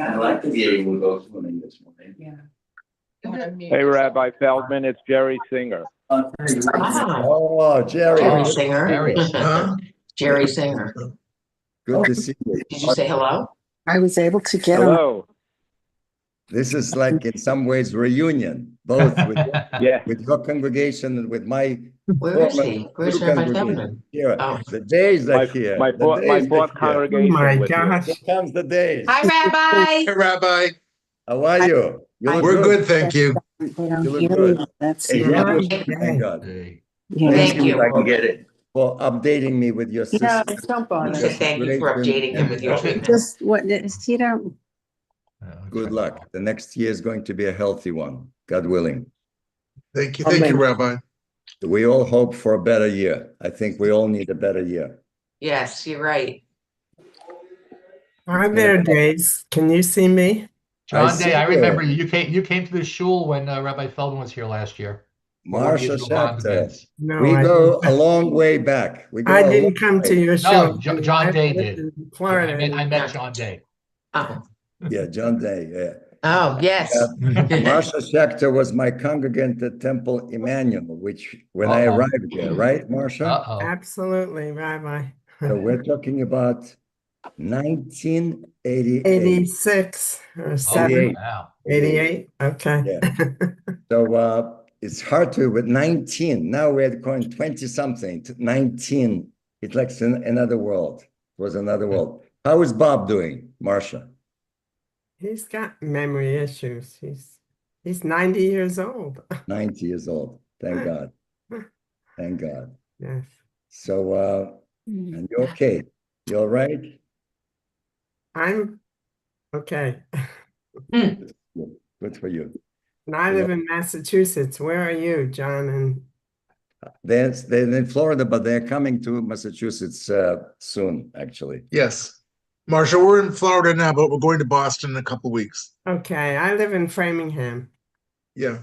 I like to be able to go swimming this morning. Yeah. Hey, Rabbi Feldman, it's Jerry Singer. Oh, Jerry. Jerry Singer. Jerry. Huh? Jerry Singer. Good to see you. Did you say hello? I was able to get on. Hello. This is like in some ways reunion, both with, Yeah. with your congregation and with my Where is former he? Where's new Rabbi congregation. Feldman? Here, Oh. the days are My, here. my, The fourth, my days are fourth here. congregation my with gosh. Here comes the days. Hi, Rabbi. Hey, Rabbi. How are you? You look We're good, thank you. They don't You look hear good. me. That's Hey, yeah. thank God. Yeah. Thank See if you. I can get it. For updating me with your sister. jump on I it. said thank you for updating him with your treatment. Just what you don't. Good luck. The next year is going to be a healthy one, God willing. Thank you, Rabbi. We all hope for a better year. I think we all need a better year. Yes, you're right. Are there days? Can you see me? John see Day, I you. remember you. You came to the shul when Rabbi Feldman was here last year. Marsha Schechter. No, We I go didn't. a long way back. We go I a didn't long come to way. your No, show. John Day lived did. in Florida. I met John Day. Oh, Yeah, John Day. Yeah. oh yes. Marsha Schechter was my congregant at Temple Emmanuel, which when I arrived there, right, Marsha? Uh-oh. Absolutely, Rabbi. So we're talking about 1988. 86 or 7. 88. Wow. 88. Okay. Yeah. So it's hard to, with 19, now we're going 20 something, 19. It's like another world. It was another world. How is Bob doing, Marsha? He's got memory issues. He's 90 years old. 90 years old. Thank God. Thank God. Yes. So, and you're okay. You all right? I'm okay. Good for you. And I live in Massachusetts. Where are you, John? And They're in Florida, but they're coming to Massachusetts soon, actually. Yes. Marsha, we're in Florida now, but we're going to Boston in a couple of weeks. okay, I live in Framingham. Yeah.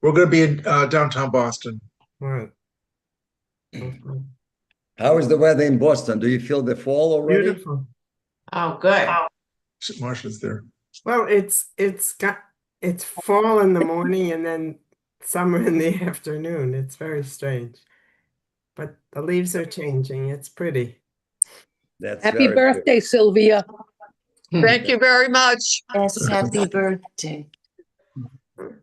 We're going to be in downtown Boston. Right. How is the weather in Boston? Do you feel the fall already? Beautiful. Oh, good. Marsha's there. Well, it's fall in the morning and then summer in the afternoon. It's very strange. But the leaves are changing. It's pretty. That's Happy very birthday, Sylvia. Thank you very much. Yes, happy birthday. good.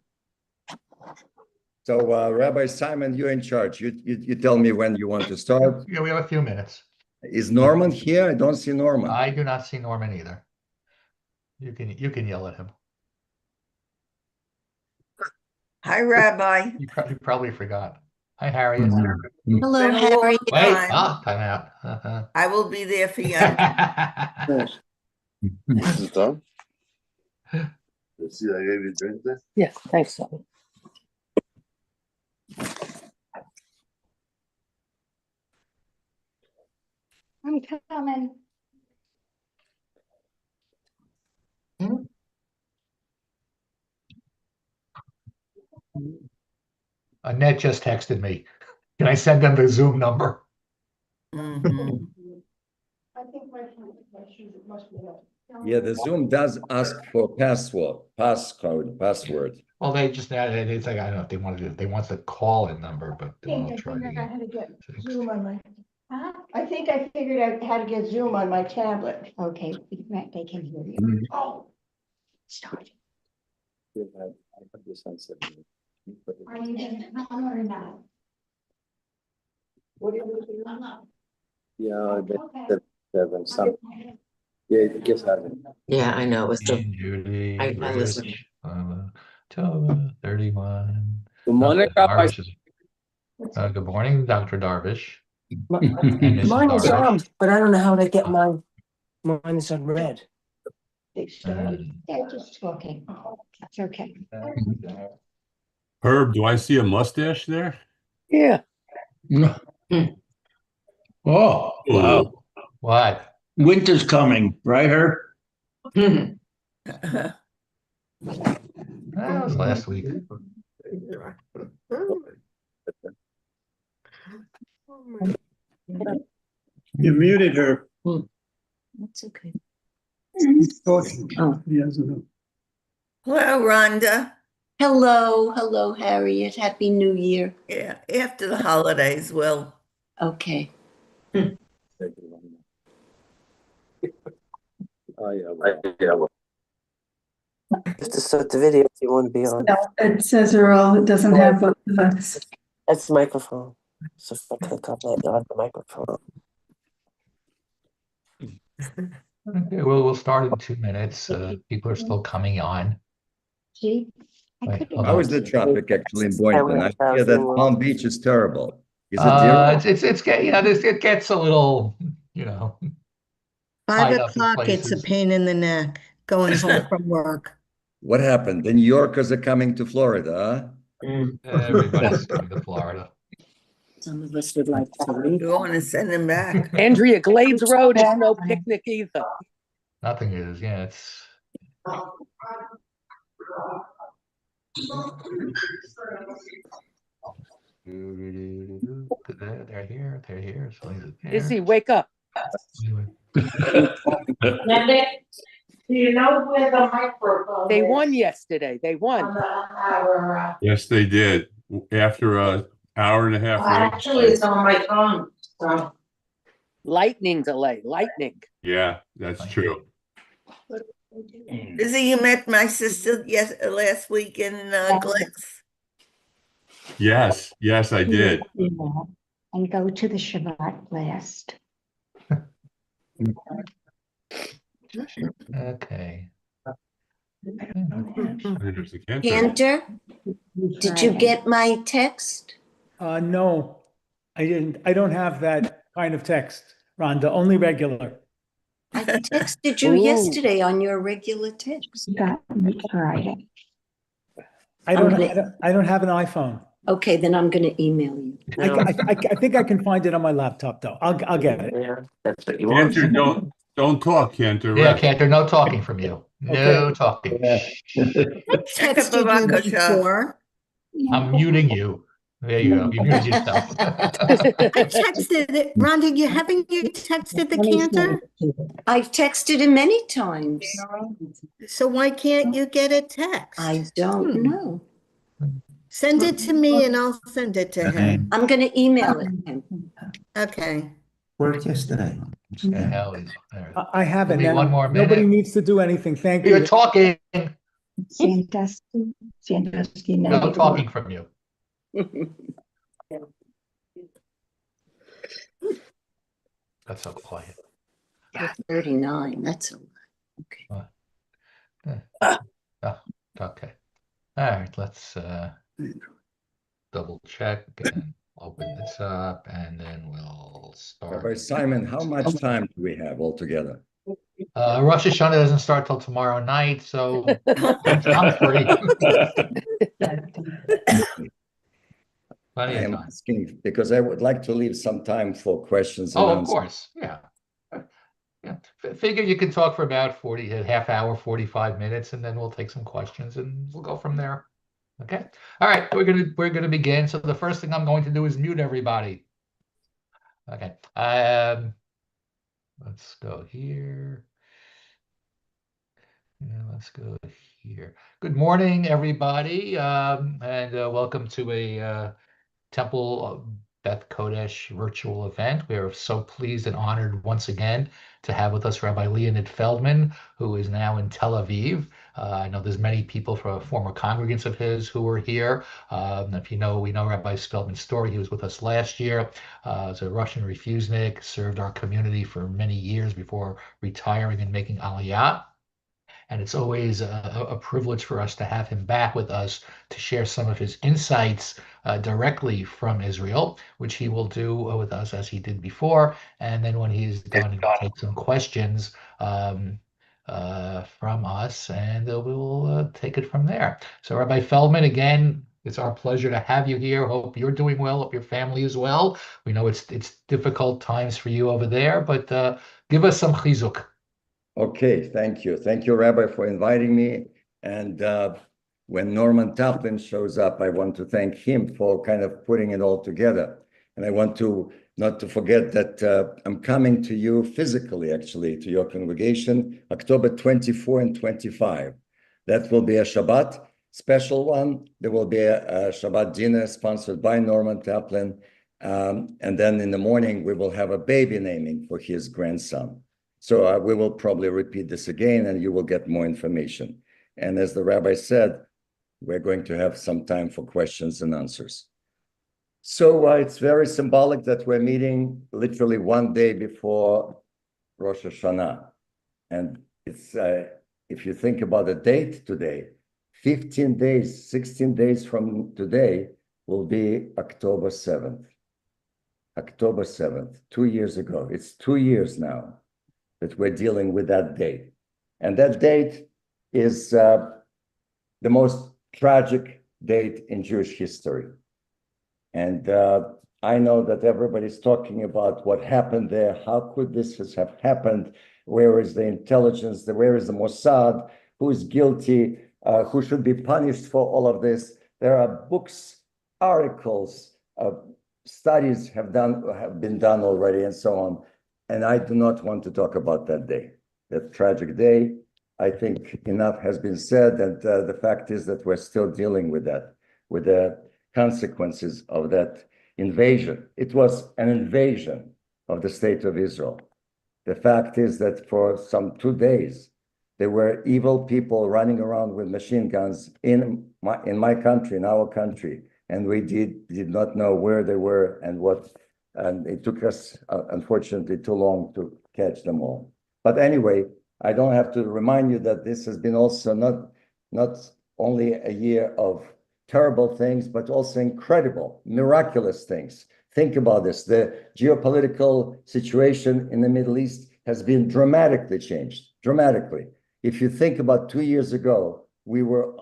So, Rabbi Simon, you're in charge. You tell me when you want to start. Yeah, we have a few minutes. Is Norman here? I don't see Norman. I do not see Norman either. You can yell at him. Hi, Rabbi. You probably forgot. Hi, Harriet. Hello, Harry. Wait, time out. I will be there for you. This is Tom. See, I gave you a drink there. Yes, thanks, Sally. I'm coming. Annette just texted me. Can I send them the Zoom number? Mhm. Yeah, the Zoom does ask for password. Well, they just added. It's like I don't know if they wanted to. They want the call-in number, but I'll try it again. How to get Zoom on my. I think I figured out how to get Zoom on my tablet. Okay, they can hear you. Oh, start. Are you gonna come or not? What are you doing? Yeah, Devin, some. Yeah, I guess I haven't. Yeah, I know. It was the And Judy, I listened. Rich, Tova, 31. Good morning, Rabbi. Good morning, Dr. Darvish. Mine And Mrs. is Darvish. on, but I don't know how to get mine. Mine is on red. They started. They're just talking. That's okay. Herb, do I see a mustache there? Yeah. Oh, wow. What? Winter's coming, right, Herb? That was last week. You're muted, Herb. That's okay. Oh, he doesn't know. Hello, Rhonda. Hello, Harriet. Happy New Year. Yeah, after the holidays, Will. Okay. Oh, yeah. Just to start the video if you want to be on. No, it says Earl, it doesn't have both of us. That's the microphone. So if I click on that, you'll have the microphone. Okay, we'll start in 2 minutes. People are still coming on. Gee, Wait, hold How on. is the traffic actually in Boynton? I hear that Palm Beach is terrible. Is it It's it gets a little, 5 tied up in o'clock, it's a places. pain in the neck going home from work. What happened? The New Yorkers are coming to Florida, Everybody's coming to Florida. some of us would like to leave. You want to send him back? Andrea, Glades Road is no picnic either. Nothing is, yeah, it's. They're here. So he's there. Izzy, wake up. Do you know where the microphone They won yesterday. They won. Yes, they did. After an hour and a half. Actually, it's on my phone. So. Lightning delay, lightning. Yeah, that's true. Izzy, you met my sister last week in Glicks. Yes, I did. And go to the Shabbat last. Okay. There's a cancer. Cantor, did you get my text? No, I didn't. I don't have that kind of text, Rhonda, only regular. I texted you yesterday on your regular text. Friday. I don't have an iPhone. Okay, then I'm going to email you. I think I can find it on my laptop though. I'll get it. Yeah, that's what you want. Cantor, don't talk, Cantor. Yeah, Right? Cantor, no talking from you. No talking. Texted you before. I'm muting you. There you go. You muted yourself. I texted it. Rhonda, haven't you texted the Cantor? I've texted him many times. So why can't you get a text? I don't know. Send it to me and I'll send it to him. I'm going to email it to him. Okay. Worked yesterday. Hell is there. I haven't. Give me one more minute. Nobody needs to do anything. Thank you. You're talking. No talking from you. That's so quiet. 39. That's a lot. Okay. Oh, okay. All right. Let's double check and open this up, and then we'll start. Rabbi Simon, how much time do we have altogether? Rosh Hashanah doesn't start till tomorrow night, so I'm free. I am asking because I would like to leave some time for questions. Oh, of course. Yeah. Figure you can talk for about a half hour, 45 minutes, and then we'll take some questions and we'll go from there. Okay. All right. We're gonna begin. So the first thing I'm going to do is mute everybody. Okay. Let's go here. Yeah, let's go here. Good morning, everybody, and welcome to a Temple of Beth Kodesh virtual event. We are so pleased and honored once again to have with us Rabbi Leonid Feldman, who is now in Tel Aviv. I know there's many people from former congregants of his who are here. If you know, we know Rabbi Feldman's story. He was with us last year as a Russian refusenik, served our community for many years before retiring and making Aliyah. And it's always a privilege for us to have him back with us to share some of his insights directly from Israel, which he will do with us as he did before. And then when he's done, he'll take some questions from us, and we'll take it from there. So Rabbi Feldman, again, it's our pleasure to have you here. Hope you're doing well. Hope your family is well. We know it's difficult times for you over there, but give us some chizuk. Okay, thank you. Thank you, Rabbi, for inviting me. And when Norman Taplin shows up, I want to thank him for kind of putting it all together. And I want to not to forget that I'm coming to you physically, actually, to your congregation, October 24 and 25. That will be a Shabbat, special one. There will be a Shabbat dinner sponsored by Norman Taplin. And then in the morning, we will have a baby naming for his grandson. So we will probably repeat this again, and you will get more information. And as the rabbi said, we're going to have some time for questions and answers. So it's very symbolic that we're meeting literally one day before Rosh Hashanah. And it's, if you think about the date today, 15 days, 16 days from today will be October 7th. October 7th, 2 years ago. It's 2 years now that we're dealing with that date. And that date is the most tragic date in Jewish history. And I know that everybody's talking about what happened there. How could this have happened? Where is the intelligence? Where is the Mossad? Who is guilty? Who should be punished for all of this? There are books, articles, studies have been done already, and so on. And I do not want to talk about that day, that tragic day. I think enough has been said, and the fact is that we're still dealing with that, with the consequences of that invasion. It was an invasion of the state of Israel. The fact is that for some 2 days, there were evil people running around with machine guns in my country, in our country, and we did not know where they were and what, and it took us, unfortunately, too long to catch them all. But anyway, I don't have to remind you that this has been also not only a year of terrible things, but also incredible, miraculous things. Think about this. The geopolitical situation in the Middle East has been dramatically changed, dramatically. If you think about 2 years ago, we were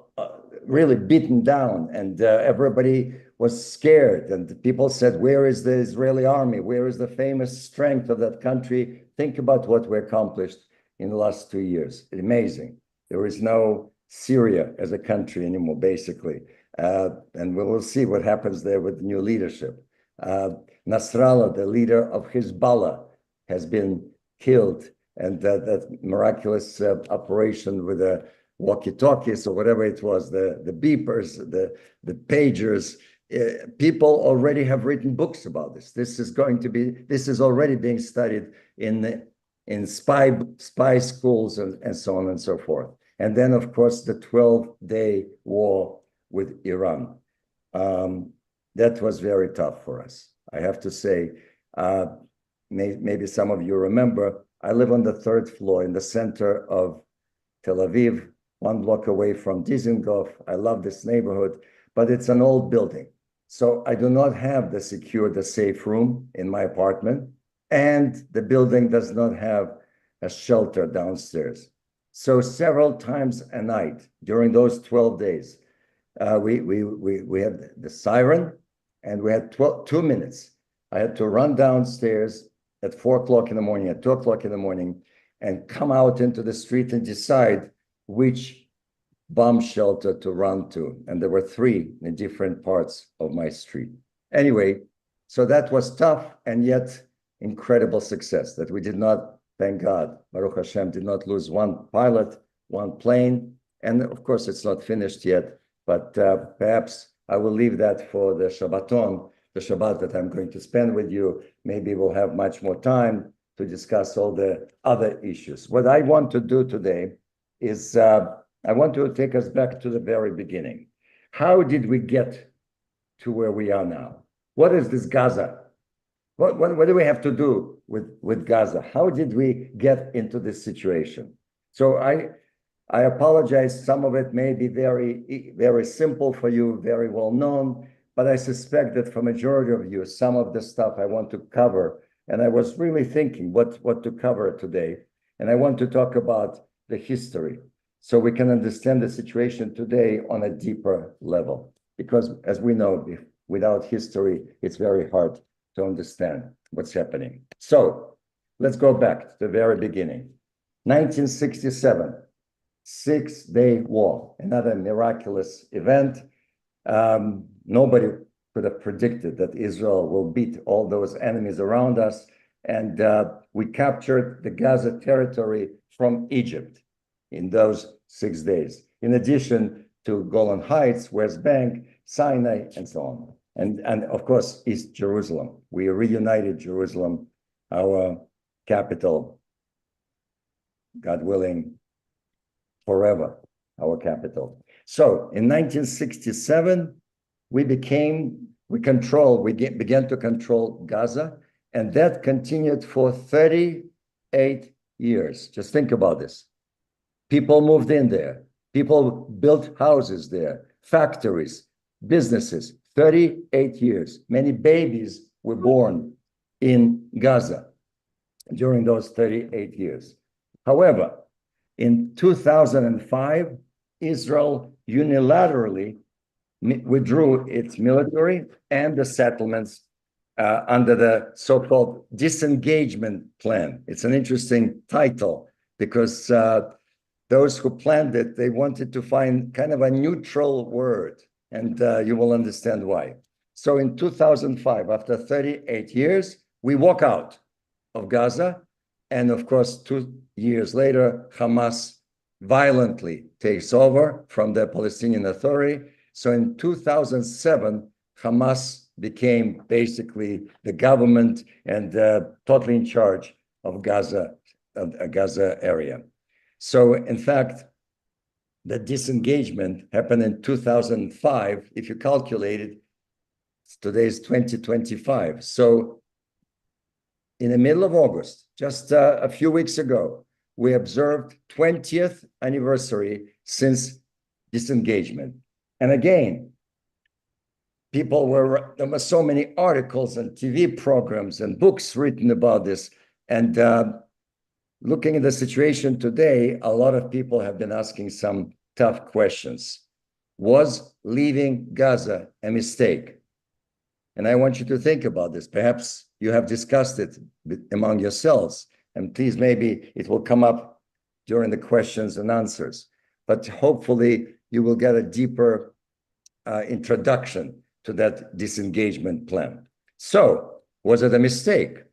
really beaten down, and everybody was scared, and people said, where is the Israeli army? Where is the famous strength of that country? Think about what we accomplished in the last 2 years. Amazing. There is no Syria as a country anymore, basically. And we will see what happens there with the new leadership. Nasrallah, the leader of Hezbollah, has been killed. And that miraculous operation with the walkie-talkies or whatever it was, the beepers, the pagers, people already have written books about this. This is already being studied in spy schools and so on and so forth. And then, of course, the 12-day war with Iran. That was very tough for us. I have to say, maybe some of you remember, I live on the 3rd floor in the center of Tel Aviv, 1 block away from Dizengoff. I love this neighborhood, but it's an old building. So I do not have the safe room in my apartment, and the building does not have a shelter downstairs. So several times a night during those 12 days, we had the siren, and we had 2 minutes. I had to run downstairs at 4 o'clock in the morning, at 2 o'clock in the morning, and come out into the street and decide which bomb shelter to run to. And there were 3 in different parts of my street. Anyway, so that was tough and yet incredible success that we did not, thank God, Baruch Hashem, did not lose 1 pilot, 1 plane. And of course, it's not finished yet, but perhaps I will leave that for the Shabbaton, the Shabbat that I'm going to spend with you. Maybe we'll have much more time to discuss all the other issues. What I want to do today is I want to take us back to the very beginning. How did we get to where we are now? What is this Gaza? What do we have to do with Gaza? How did we get into this situation? So I apologize. Some of it may be very, very simple for you, very well known, but I suspect that for majority of you, some of the stuff I want to cover, and I was really thinking what to cover today. And I want to talk about the history so we can understand the situation today on a deeper level. Because as we know, without history, it's very hard to understand what's happening. So let's go back to the very beginning. 1967, 6-day war, another miraculous event. Nobody could have predicted that Israel will beat all those enemies around us. And we captured the Gaza territory from Egypt in those 6 days, in addition to Golan Heights, West Bank, Sinai, and so on. And of course, East Jerusalem. We reunited Jerusalem, our capital, God willing, forever, our capital. So in 1967, we began to control Gaza, and that continued for 38 years. Just think about this. People moved in there. People built houses there, factories, businesses, 38 years. Many babies were born in Gaza during those 38 years. However, in 2005, Israel unilaterally withdrew its military and the settlements under the so-called disengagement plan. It's an interesting title because those who planned it, they wanted to find kind of a neutral word, and you will understand why. So in 2005, after 38 years, we walk out of Gaza, and of course, 2 years later, Hamas violently takes over from the Palestinian Authority. So in 2007, Hamas became basically the government and totally in charge of Gaza area. So in fact, the disengagement happened in 2005. If you calculate it, today is 2025. So in the middle of August, just a few weeks ago, we observed 20th anniversary since disengagement. And again, there were so many articles and TV programs and books written about this. And looking at the situation today, a lot of people have been asking some tough questions. Was leaving Gaza a mistake? And I want you to think about this. Perhaps you have discussed it among yourselves, and please, maybe it will come up during the questions and answers. But hopefully you will get a deeper introduction to that disengagement plan. So, was it a mistake?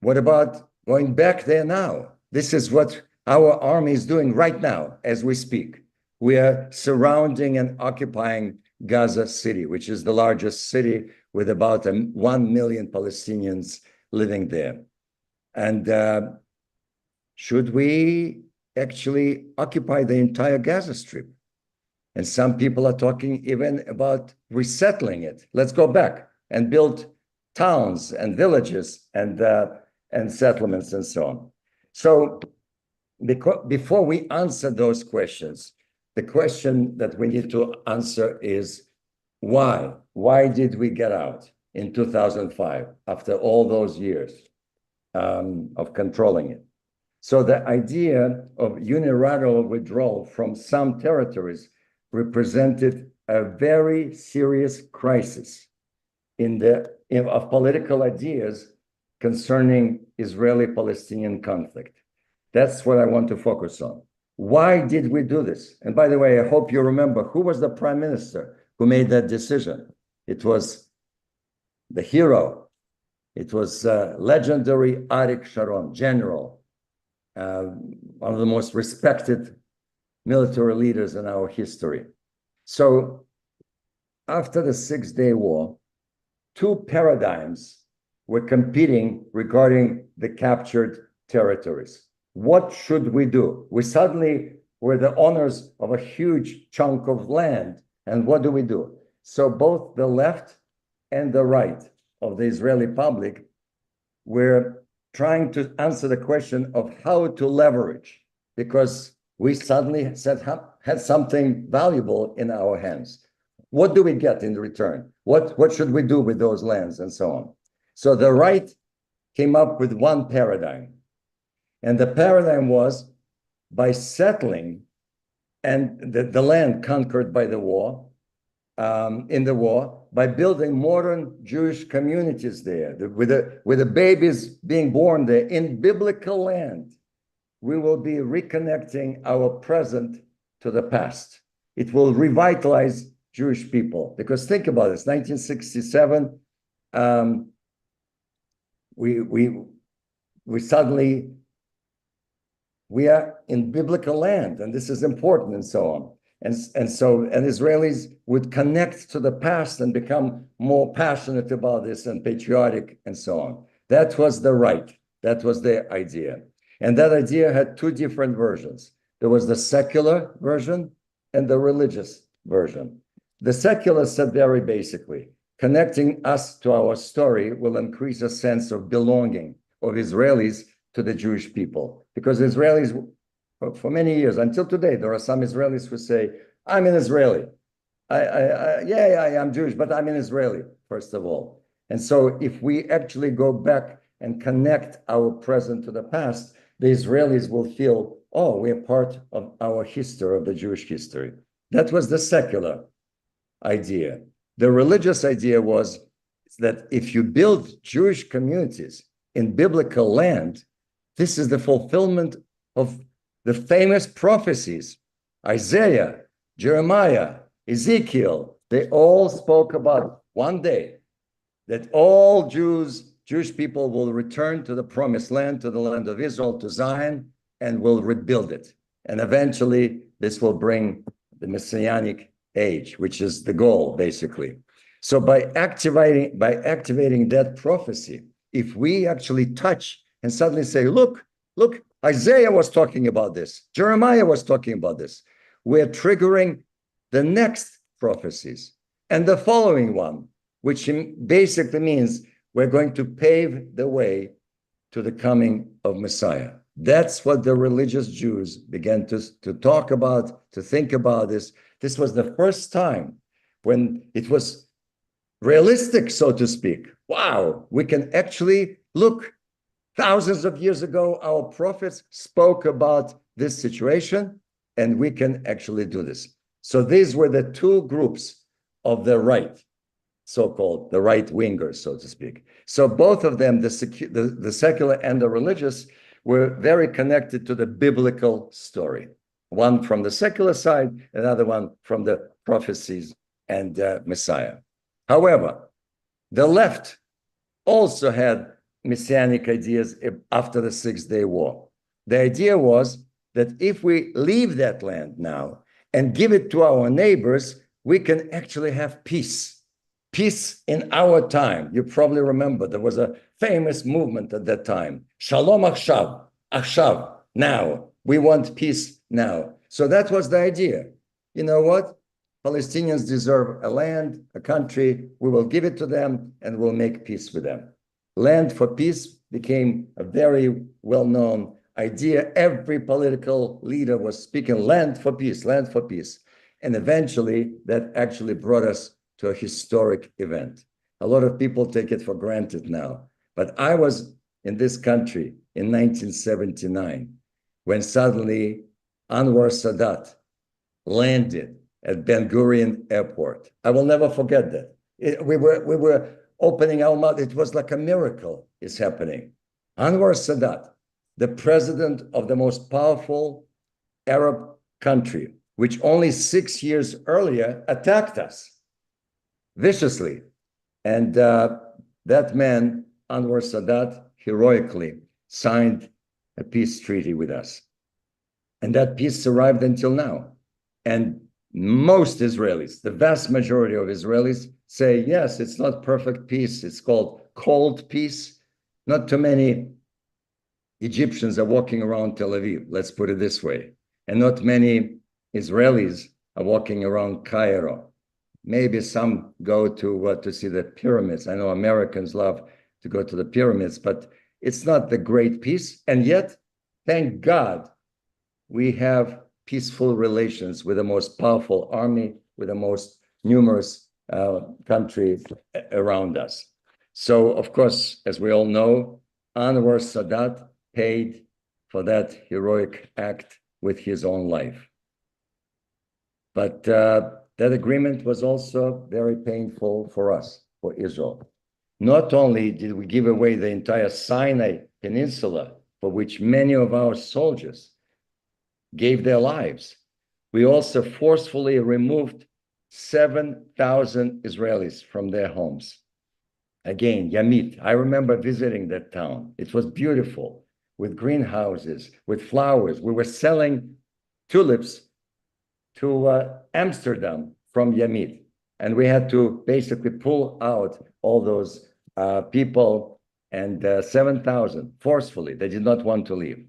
What about going back there now? This is what our army is doing right now as we speak. We are surrounding and occupying Gaza City, which is the largest city with about 1 million Palestinians living there. And should we actually occupy the entire Gaza Strip? And some people are talking even about resettling it. Let's go back and build towns and villages and settlements and so on. So before we answer those questions, the question that we need to answer is why? Why did we get out in 2005 after all those years of controlling it? So the idea of unilateral withdrawal from some territories represented a very serious crisis of political ideas concerning Israeli-Palestinian conflict. That's what I want to focus on. Why did we do this? And by the way, I hope you remember who was the prime minister who made that decision. It was the hero. It was legendary Arik Sharon, general, one of the most respected military leaders in our history. So after the 6-day war, two paradigms were competing regarding the captured territories. What should we do? We suddenly were the owners of a huge chunk of land. And what do? So both the left and the right of the Israeli public were trying to answer the question of how to leverage, because we suddenly had something valuable in our hands. What do we get in return? What should we do with those lands and so on? So the right came up with one paradigm. And the paradigm was by settling and the land conquered by the war, in the war, by building modern Jewish communities there, with the babies being born there in biblical land, we will be reconnecting our present to the past. It will revitalize Jewish people. Because think about this, 1967, we suddenly, we are in biblical land, and this is important, and so on. And Israelis would connect to the past and become more passionate about this and patriotic and so on. That was the right. That was the idea. And that idea had two different versions. There was the secular version and the religious version. The secular said very basically, connecting us to our story will increase a sense of belonging of Israelis to the Jewish people. Because Israelis, for many years, until today, there are some Israelis who say, I'm an Israeli. I'm Jewish, but I'm an Israeli, first of all. And so if we actually go back and connect our present to the past, the Israelis will feel, oh, we're part of our history, of the Jewish history. That was the secular idea. The religious idea was that if you build Jewish communities in biblical land, this is the fulfillment of the famous prophecies. Isaiah, Jeremiah, Ezekiel, they all spoke about one day that all Jewish people will return to the promised land, to the land of Israel, to Zion, and will rebuild it. And eventually, this will bring the Messianic age, which is the goal, basically. So by activating that prophecy, if we actually touch and suddenly say, look, Isaiah was talking about this, Jeremiah was talking about this, we're triggering the next prophecies and the following one, which basically means we're going to pave the way to the coming of Messiah. That's what the religious Jews began to talk about, to think about this. This was the first time when it was realistic, so to speak. Wow, we can actually look. Thousands of years ago, our prophets spoke about this situation, and we can actually do this. So these were the two groups of the right, so-called the right-wingers, so to speak. So both of them, the secular and the religious, were very connected to the biblical story. One from the secular side, another one from the prophecies and Messiah. However, the left also had messianic ideas after the 6-Day War. The idea was that if we leave that land now and give it to our neighbors, we can actually have peace. Peace in our time. You probably remember there was a famous movement at that time. Shalom Achshav, Achshav, now. We want peace now. So that was the idea. You know what? Palestinians deserve a land, a country. We will give it to them and we'll make peace with them. Land for peace became a very well-known idea. Every political leader was speaking land for peace, land for peace. And eventually that actually brought us to a historic event. A lot of people take it for granted now. But I was in this country in 1979 when suddenly Anwar Sadat landed at Ben Gurion Airport. I will never forget that. We were opening our mouth. It was like a miracle is happening. Anwar Sadat, the president of the most powerful Arab country, which only 6 years earlier attacked us viciously. And that man, Anwar Sadat, heroically signed a peace treaty with us. And that peace survived until now. And most Israelis, the vast majority of Israelis, say, yes, it's not perfect peace. It's called cold peace. Not too many Egyptians are walking around Tel Aviv, let's put it this way. And not many Israelis are walking around Cairo. Maybe some go to see the pyramids. I know Americans love to go to the pyramids, but it's not the great peace. And yet, thank God, we have peaceful relations with the most powerful army, with the most numerous country around us. So, of course, as we all know, Anwar Sadat paid for that heroic act with his own life. But that agreement was also very painful for us, for Israel. Not only did we give away the entire Sinai Peninsula, for which many of our soldiers gave their lives, we also forcefully removed 7,000 Israelis from their homes. Again, Yamit. I remember visiting that town. It was beautiful, with greenhouses, with flowers. We were selling tulips to Amsterdam from Yamit. And we had to basically pull out all those people, and 7,000 forcefully. They did not want to leave.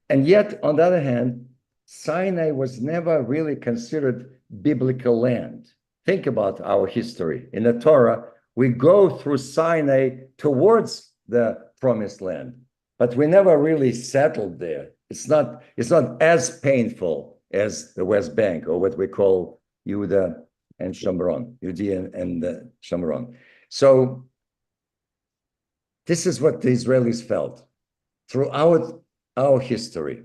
And yet, on the other hand, Sinai was never really considered biblical land. Think about our history. In the Torah, we go through Sinai towards the promised land, but we never really settled there. It's not as painful as the West Bank, or what we call Judah and Shomron, Judea and Shomron. So this is what the Israelis felt throughout our history.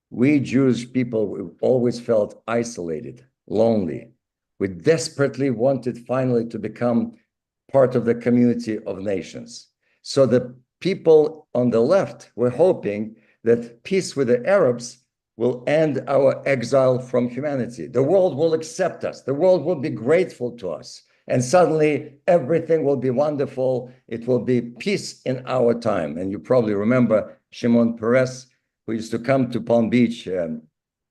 We Jewish people always felt isolated, lonely. We desperately wanted finally to become part of the community of nations. So the people on the left were hoping that peace with the Arabs will end our exile from humanity. The world will accept us. The world will be grateful to us. And suddenly everything will be wonderful. It will be peace in our time. And you probably remember Shimon Peres, who used to come to Palm Beach,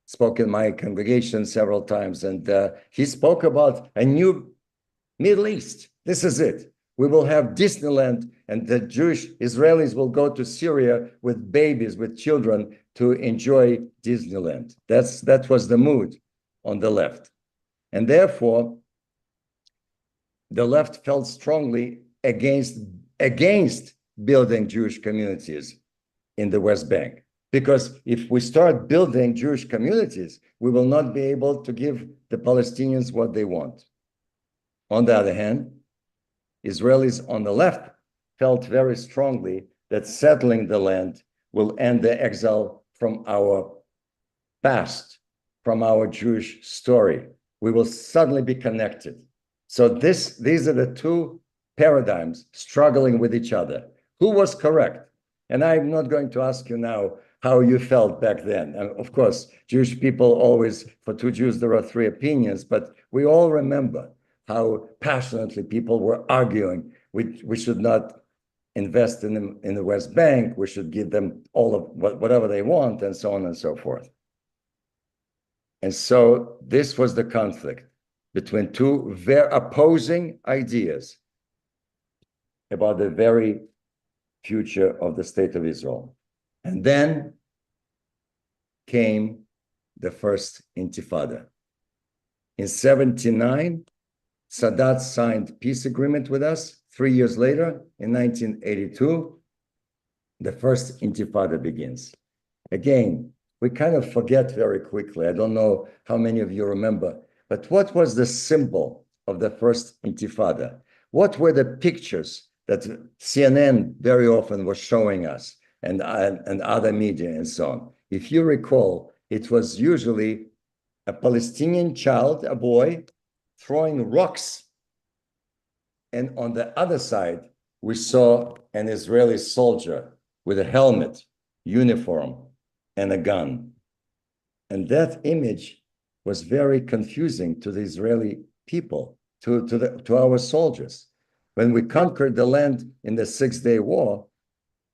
spoke in my congregation several times. And he spoke about a new Middle East. This is it. We will have Disneyland, and the Jewish Israelis will go to Syria with babies, with children, to enjoy Disneyland. That was the mood on the left. And therefore, the left felt strongly against building Jewish communities in the West Bank. Because if we start building Jewish communities, we will not be able to give the Palestinians what they want. On the other hand, Israelis on the left felt very strongly that settling the land will end the exile from our past, from our Jewish story. We will suddenly be connected. So these are the two paradigms struggling with each other. Who was correct? And I'm not going to ask you now how you felt back then. And of course, Jewish people always, for two Jews, there are three opinions, but we all remember how passionately people were arguing. We should not invest in the West Bank. We should give them all of whatever they want, and so on and so forth. And so this was the conflict between two very opposing ideas about the very future of the state of Israel. And then came the first Intifada. In 1979, Sadat signed peace agreement with us. 3 years later, in 1982, the first Intifada begins. Again, we kind of forget very quickly. I don't know how many of you remember, but what was the symbol of the first Intifada? What were the pictures that CNN very often was showing us, and other media and so on? If you recall, it was usually a Palestinian child, a boy, throwing rocks. And on the other side, we saw an Israeli soldier with a helmet, uniform, and a gun. And that image was very confusing to the Israeli people, to our soldiers. When we conquered the land in the Six-Day War,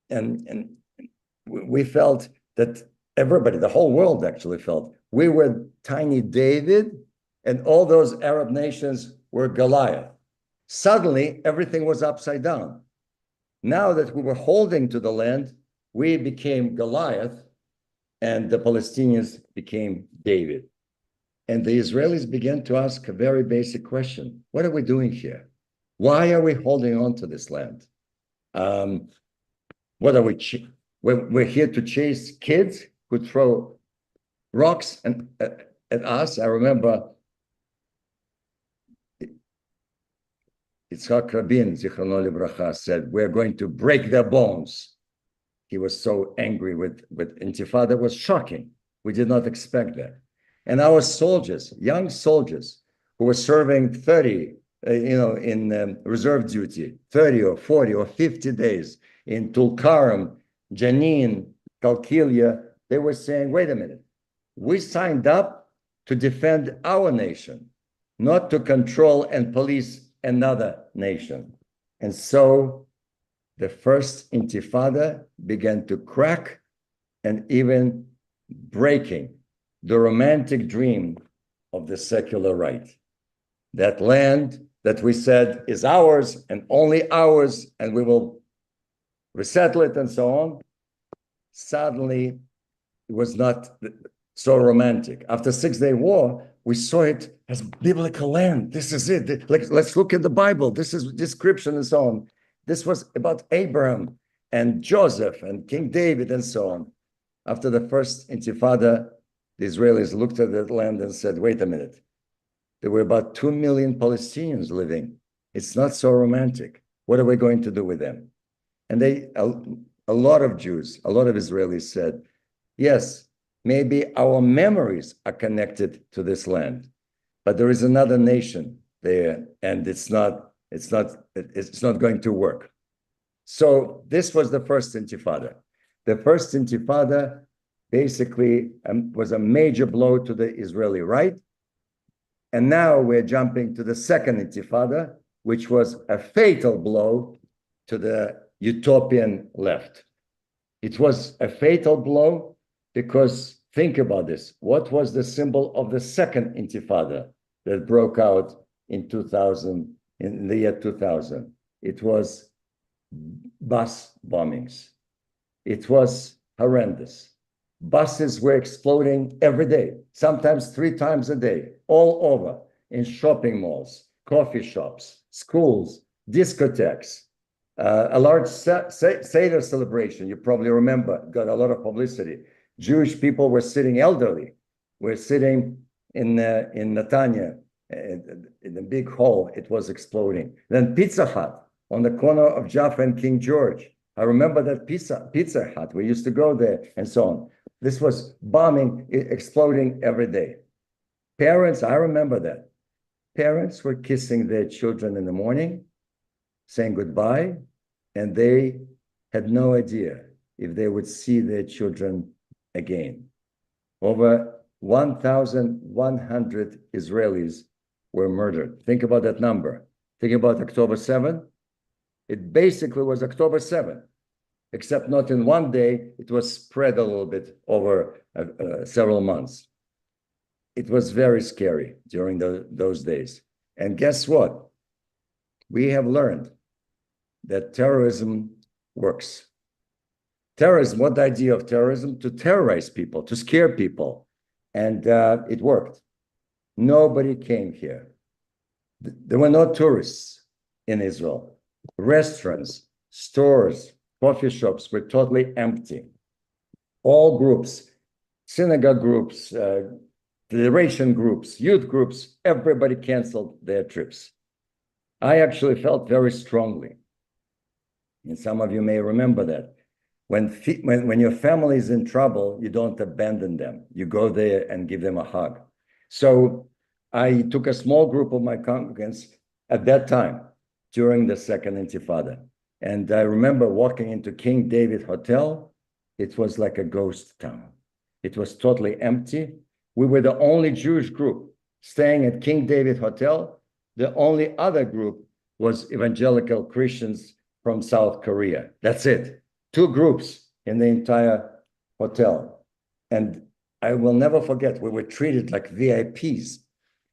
and we felt that everybody, the whole world actually felt, we were tiny David, and all those Arab nations were Goliath. Suddenly, everything was upside down. Now that we were holding to the land, we became Goliath, and the Palestinians became David. And the Israelis began to ask a very basic question. What are we doing here? Why are we holding on to this land? What are we? We're here to chase kids who throw rocks at us. I remember Yitzhak Rabin, Zichrono Livracha, said, "We're going to break their bones." He was so angry with Intifada. It was shocking. We did not expect that. And our soldiers, young soldiers, who were serving 30, in reserve duty, 30 or 40 or 50 days in Tulkarm, Jenin, Kalkilia, they were saying, wait a minute, we signed up to defend our nation. not to control and police another nation. And so the first intifada began to crack and even breaking the romantic dream of the secular right. That land that we said is ours and only ours, and we will resettle it and so on, suddenly it was not so romantic. After 6-Day War, we saw it as biblical land. This is it. Let's look at the Bible. This is description and so on. This was about Abraham and Joseph and King David and so on. After the first intifada, the Israelis looked at that land and said, wait a minute. There were about 2 million Palestinians living. It's not so romantic. What are we going to do with them? And a lot of Jews, a lot of Israelis said, yes, maybe our memories are connected to this land, but there is another nation there, and it's not going to work. So this was the first intifada. The first intifada basically was a major blow to the Israeli right. And now we're jumping to the second intifada, which was a fatal blow to the utopian left. It was a fatal blow because think about this. What was the symbol of the second intifada that broke out in 2000, in the year 2000? It was bus bombings. It was horrendous. Buses were exploding every day, sometimes 3 times a day, all over, in shopping malls, coffee shops, schools, discotheques. A large Seder celebration, you probably remember, got a lot of publicity. Jewish people were sitting, elderly, were sitting in Netanya, in the big hall. It was exploding. Then Pizza Hut on the corner of Jaffa and King George. I remember that Pizza Hut. We used to go there and so on. This was bombing, exploding every day. Parents, I remember that. Parents were kissing their children in the morning, saying goodbye, and they had no idea if they would see their children again. Over 1,100 Israelis were murdered. Think about that number. Think about October 7. It basically was October 7, except not in one day. It was spread a little bit over several months. It was very scary during those days. And guess what? We have learned that terrorism works. Terrorism, what the idea of terrorism? To terrorize people, to scare people. And it worked. Nobody came here. There were no tourists in Israel. Restaurants, stores, coffee shops were totally empty. All groups, synagogue groups, federation groups, youth groups, everybody canceled their trips. I actually felt very strongly, and some of you may remember that, when your family is in trouble, you don't abandon them. You go there and give them a hug. So I took a small group of my congregants at that time during the second intifada. And I remember walking into King David Hotel. It was like a ghost town. It was totally empty. We were the only Jewish group staying at King David Hotel. The only other group was evangelical Christians from South Korea. That's it. 2 groups in the entire hotel. And I will never forget, we were treated like VIPs.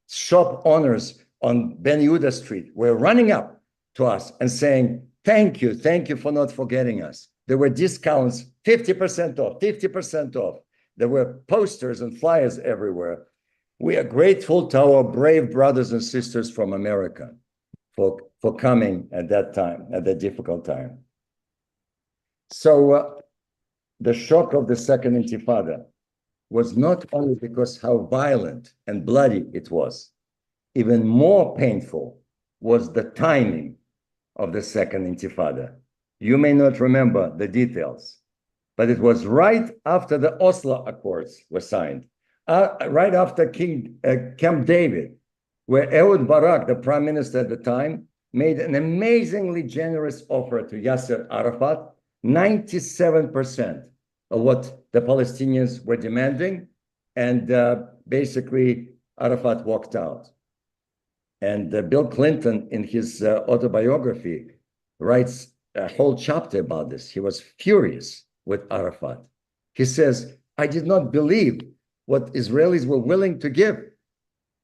Shop owners on Ben Yehuda Street were running up to us and saying, thank you for not forgetting us. There were discounts, 50% off, 50% off. There were posters and flyers everywhere. We are grateful to our brave brothers and sisters from America for coming at that time, at that difficult time. So the shock of the second intifada was not only because how violent and bloody it was, even more painful was the timing of the second intifada. You may not remember the details, but it was right after the Oslo Accords were signed, right after Camp David, where Ehud Barak, the prime minister at the time, made an amazingly generous offer to Yasser Arafat, 97% of what the Palestinians were demanding, and basically Arafat walked out. And Bill Clinton, in his autobiography, writes a whole chapter about this. He was furious with Arafat. He says, I did not believe what Israelis were willing to give.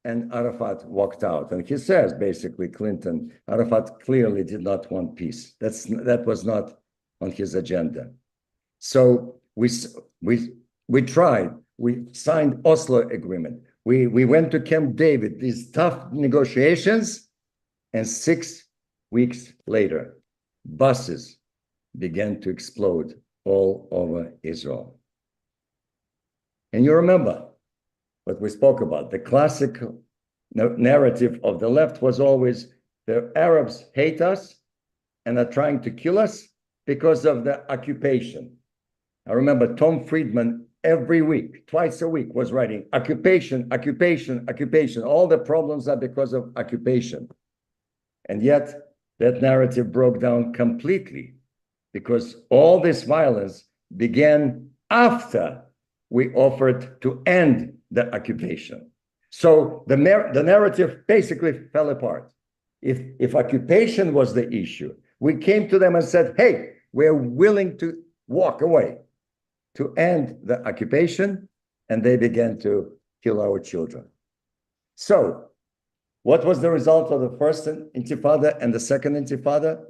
And Arafat walked out. And he says, basically, Clinton, Arafat clearly did not want peace. That was not on his agenda. So we tried. We signed Oslo Agreement. We went to Camp David, these tough negotiations, and 6 weeks later, buses began to explode all over Israel. And you remember what we spoke about. The classic narrative of the left was always the Arabs hate us and are trying to kill us because of the occupation. I remember Tom Friedman every week, twice a week, was writing occupation, occupation, occupation. All the problems are because of occupation. And yet that narrative broke down completely because all this violence began after we offered to end the occupation. So the narrative basically fell apart. If occupation was the issue, we came to them and said, hey, we're willing to walk away to end the occupation, and they began to kill our children. So what was the result of the first intifada and the second intifada?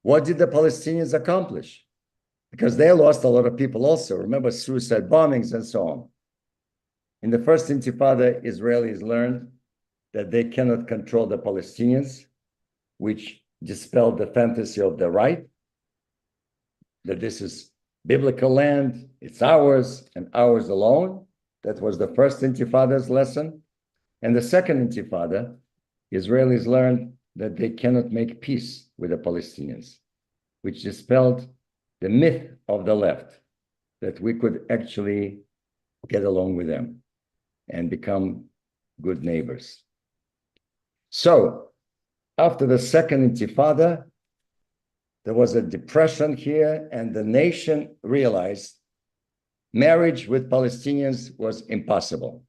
What did the Palestinians accomplish? Because they lost a lot of people also. Remember suicide bombings and so on. In the first intifada, Israelis learned that they cannot control the Palestinians, which dispelled the fantasy of the right, that this is biblical land, it's ours and ours alone. That was the first intifada's lesson. And the second intifada, Israelis learned that they cannot make peace with the Palestinians, which dispelled the myth of the left, that we could actually get along with them and become good neighbors. So after the second intifada, there was a depression here, and the nation realized marriage with Palestinians was impossible.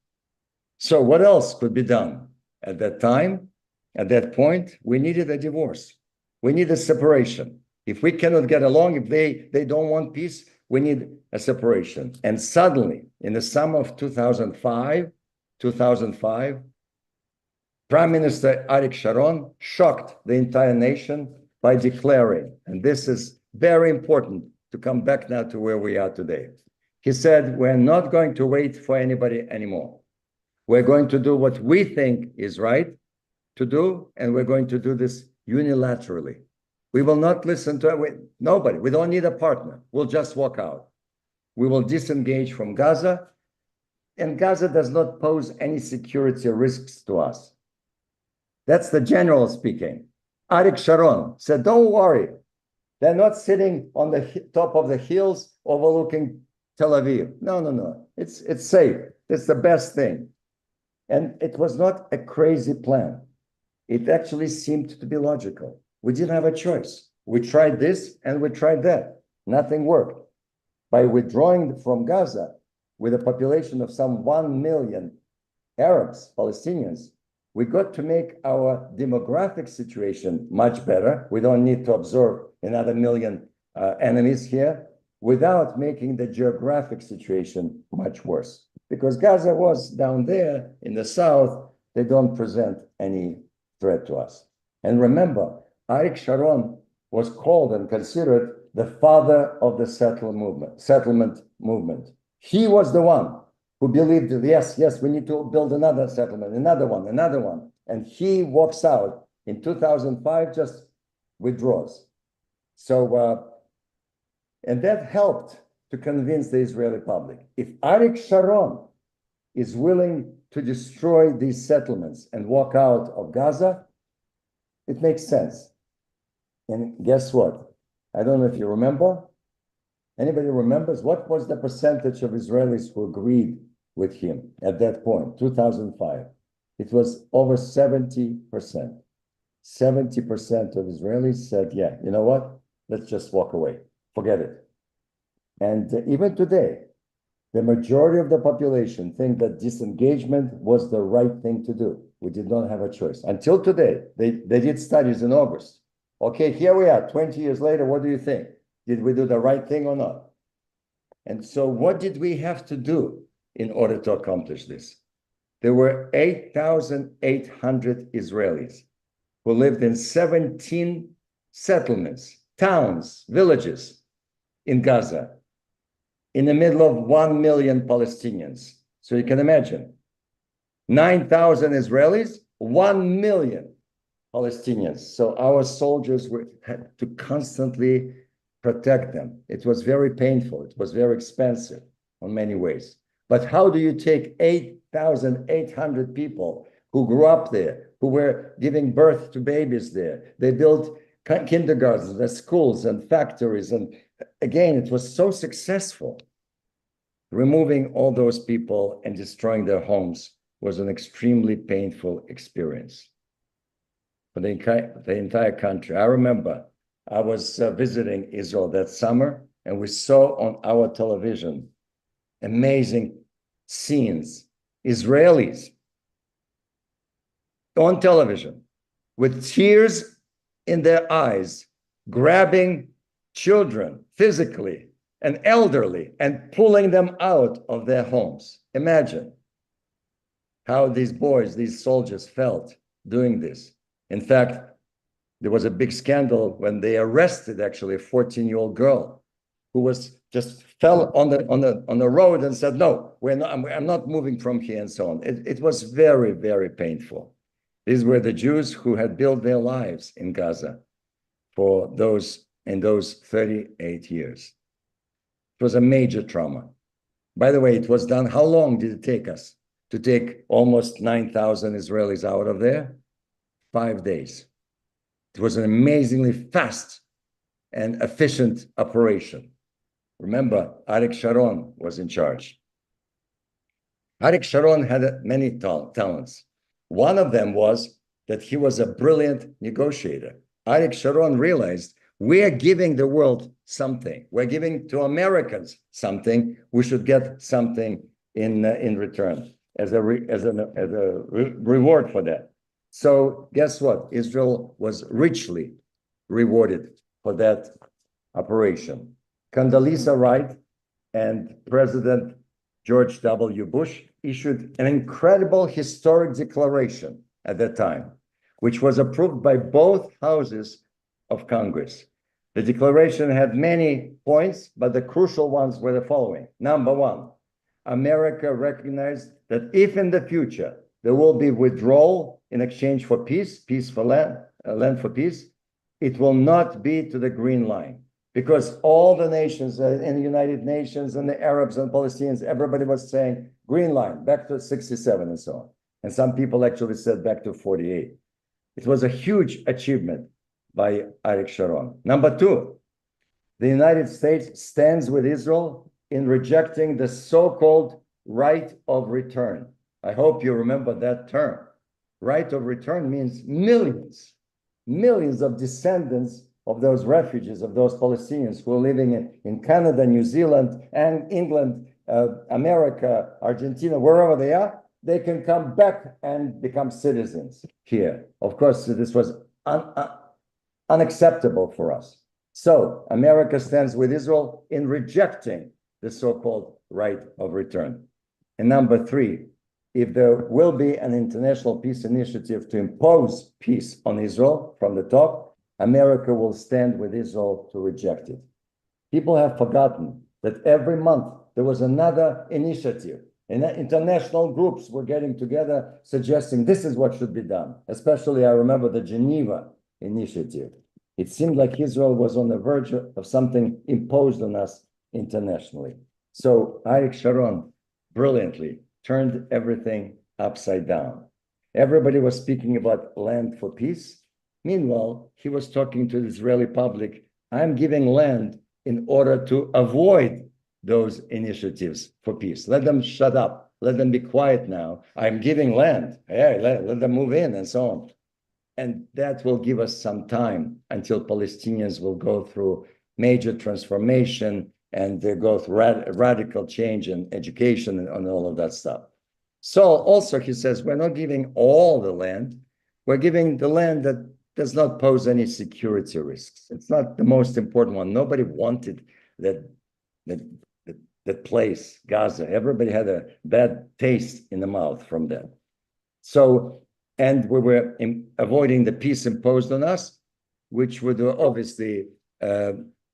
So what else could be done? At that time, at that point, we needed a divorce. We needed separation. If we cannot get along, if they don't want peace, we need a separation. And suddenly, in the summer of 2005, Prime Minister Ariel Sharon shocked the entire nation by declaring, and this is very important to come back now to where we are today. He said, we're not going to wait for anybody anymore. We're going to do what we think is right to do, and we're going to do this unilaterally. We will not listen to nobody. We don't need a partner. We'll just walk out. We will disengage from Gaza, and Gaza does not pose any security risks to us. That's the general speaking. Ariel Sharon said, don't worry. They're not sitting on the top of the hills overlooking Tel Aviv. No. It's safe. It's the best thing. And it was not a crazy plan. It actually seemed to be logical. We didn't have a choice. We tried this and we tried that. Nothing worked. By withdrawing from Gaza with a population of some 1 million Arabs, Palestinians, we got to make our demographic situation much better. We don't need to absorb another 1 million enemies here without making the geographic situation much worse. Because Gaza was down there in the south, they don't present any threat to us. And remember, Ariel Sharon was called and considered the father of the settlement movement. He was the one who believed that, yes, we need to build another settlement, another one. And he walks out in 2005, just withdraws. So, and that helped to convince the Israeli public. If Ariel Sharon is willing to destroy these settlements and walk out of Gaza, it makes sense. And guess what? I don't know if you remember. Anybody remembers what was the percentage of Israelis who agreed with him at that point, 2005? It was over 70%. 70% of Israelis said, yeah, you know what? Let's just walk away. Forget it. And even today, The majority of the population think that disengagement was the right thing to do. We did not have a choice. Until today, they did studies in August. Okay, here we are, 20 years later, what do you think? Did we do the right thing or not? And so what did we have to do in order to accomplish this? There were 8,800 Israelis who lived in 17 settlements, towns, villages in Gaza, in the middle of 1 million Palestinians. So you can imagine, 9,000 Israelis, 1 million Palestinians. So our soldiers had to constantly protect them. It was very painful. It was very expensive in many ways. But how do you take 8,800 people who grew up there, who were giving birth to babies there? They built kindergartens and schools and factories. And again, it was so successful. Removing all those people and destroying their homes was an extremely painful experience for the entire country. I remember I was visiting Israel that summer, and we saw on our television amazing scenes, Israelis on television with tears in their eyes, grabbing children physically and elderly and pulling them out of their homes. Imagine how these boys, these soldiers felt doing this. In fact, there was a big scandal when they arrested actually a 14-year-old girl who was just fell on the road and said, no, I'm not moving from here, and so on. It was very, very painful. These were the Jews who had built their lives in Gaza in those 38 years. It was a major trauma. By the way, it was done. How long did it take us to take almost 9,000 Israelis out of there? 5 days. It was an amazingly fast and efficient operation. Remember, Arik Sharon was in charge. Arik Sharon had many talents. One of them was that he was a brilliant negotiator. Arik Sharon realized, we are giving the world something. We're giving to Americans something. We should get something in return as a reward for that. So guess what? Israel was richly rewarded for that operation. Condoleezza Rice and President George W. Bush issued an incredible historic declaration at that time, which was approved by both houses of Congress. The declaration had many points, but the crucial ones were the following. Number one, America recognized that if in the future there will be withdrawal in exchange for peace for land for peace, it will not be to the Green Line, because all the nations in the United Nations and the Arabs and Palestinians, everybody was saying Green Line, back to 67 and so on. And some people actually said back to 48. It was a huge achievement by Arik Sharon. Number two, the United States stands with Israel in rejecting the so-called right of return. I hope you remember that term. Right of return means millions of descendants of those refugees, of those Palestinians who are living in Canada, New Zealand, and England, America, Argentina, wherever they are, they can come back and become citizens here. Of course, this was unacceptable for us. So America stands with Israel in rejecting the so-called right of return. And number three, if there will be an international peace initiative to impose peace on Israel from the top, America will stand with Israel to reject it. People have forgotten that every month there was another initiative, and international groups were getting together suggesting this is what should be done. Especially, I remember the Geneva Initiative. It seemed like Israel was on the verge of something imposed on us internationally. So Arik Sharon brilliantly turned everything upside down. Everybody was speaking about land for peace. Meanwhile, he was talking to the Israeli public, I'm giving land in order to avoid those initiatives for peace. Let them shut up. Let them be quiet now. I'm giving land. Hey, let them move in and so on. And that will give us some time until Palestinians will go through major transformation and they go through radical change in education and all of that stuff. So also he says, we're not giving all the land, we're giving the land that does not pose any security risks. It's not the most important one. Nobody wanted that place, Gaza. Everybody had a bad taste in the mouth from that. So, and we were avoiding the peace imposed on us, which would obviously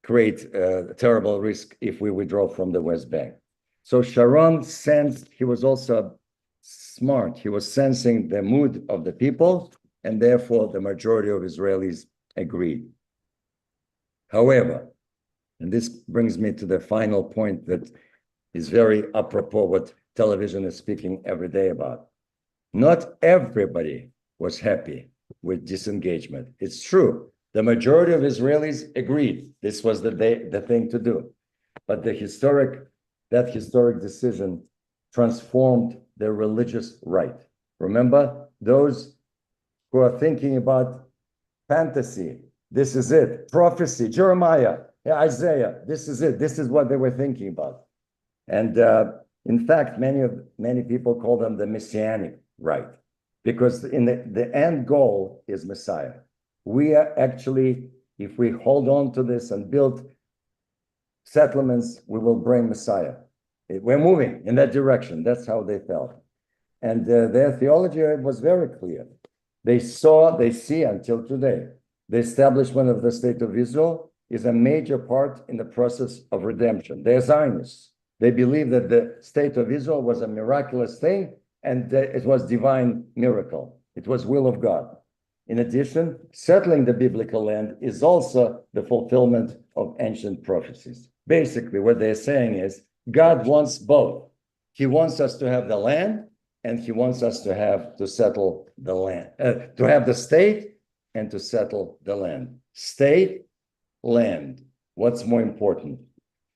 create a terrible risk if we withdraw from the West Bank. So Sharon sensed, he was also smart. He was sensing the mood of the people, and therefore the majority of Israelis agreed. However, and this brings me to the final point that is very apropos what television is speaking every day about. Not everybody was happy with disengagement. It's true. The majority of Israelis agreed this was the thing to do. But that historic decision transformed their religious right. Remember, those who are thinking about fantasy, this is it, prophecy, Jeremiah, Isaiah, this is it, this is what they were thinking about. And in fact, many people call them the messianic right, because in the end goal is Messiah. We are actually, if we hold on to this and build settlements, we will bring Messiah. We're moving in that direction. That's how they felt. And their theology was very clear. They see until today, the establishment of the state of Israel is a major part in the process of redemption. They're Zionists. They believe that the state of Israel was a miraculous thing, and it was divine miracle. It was will of God. In addition, settling the biblical land is also the fulfillment of ancient prophecies. Basically, what they're saying is God wants both. He wants us to have the land, and he wants us to settle the land, to have the state and to settle the land. State, land. What's more important?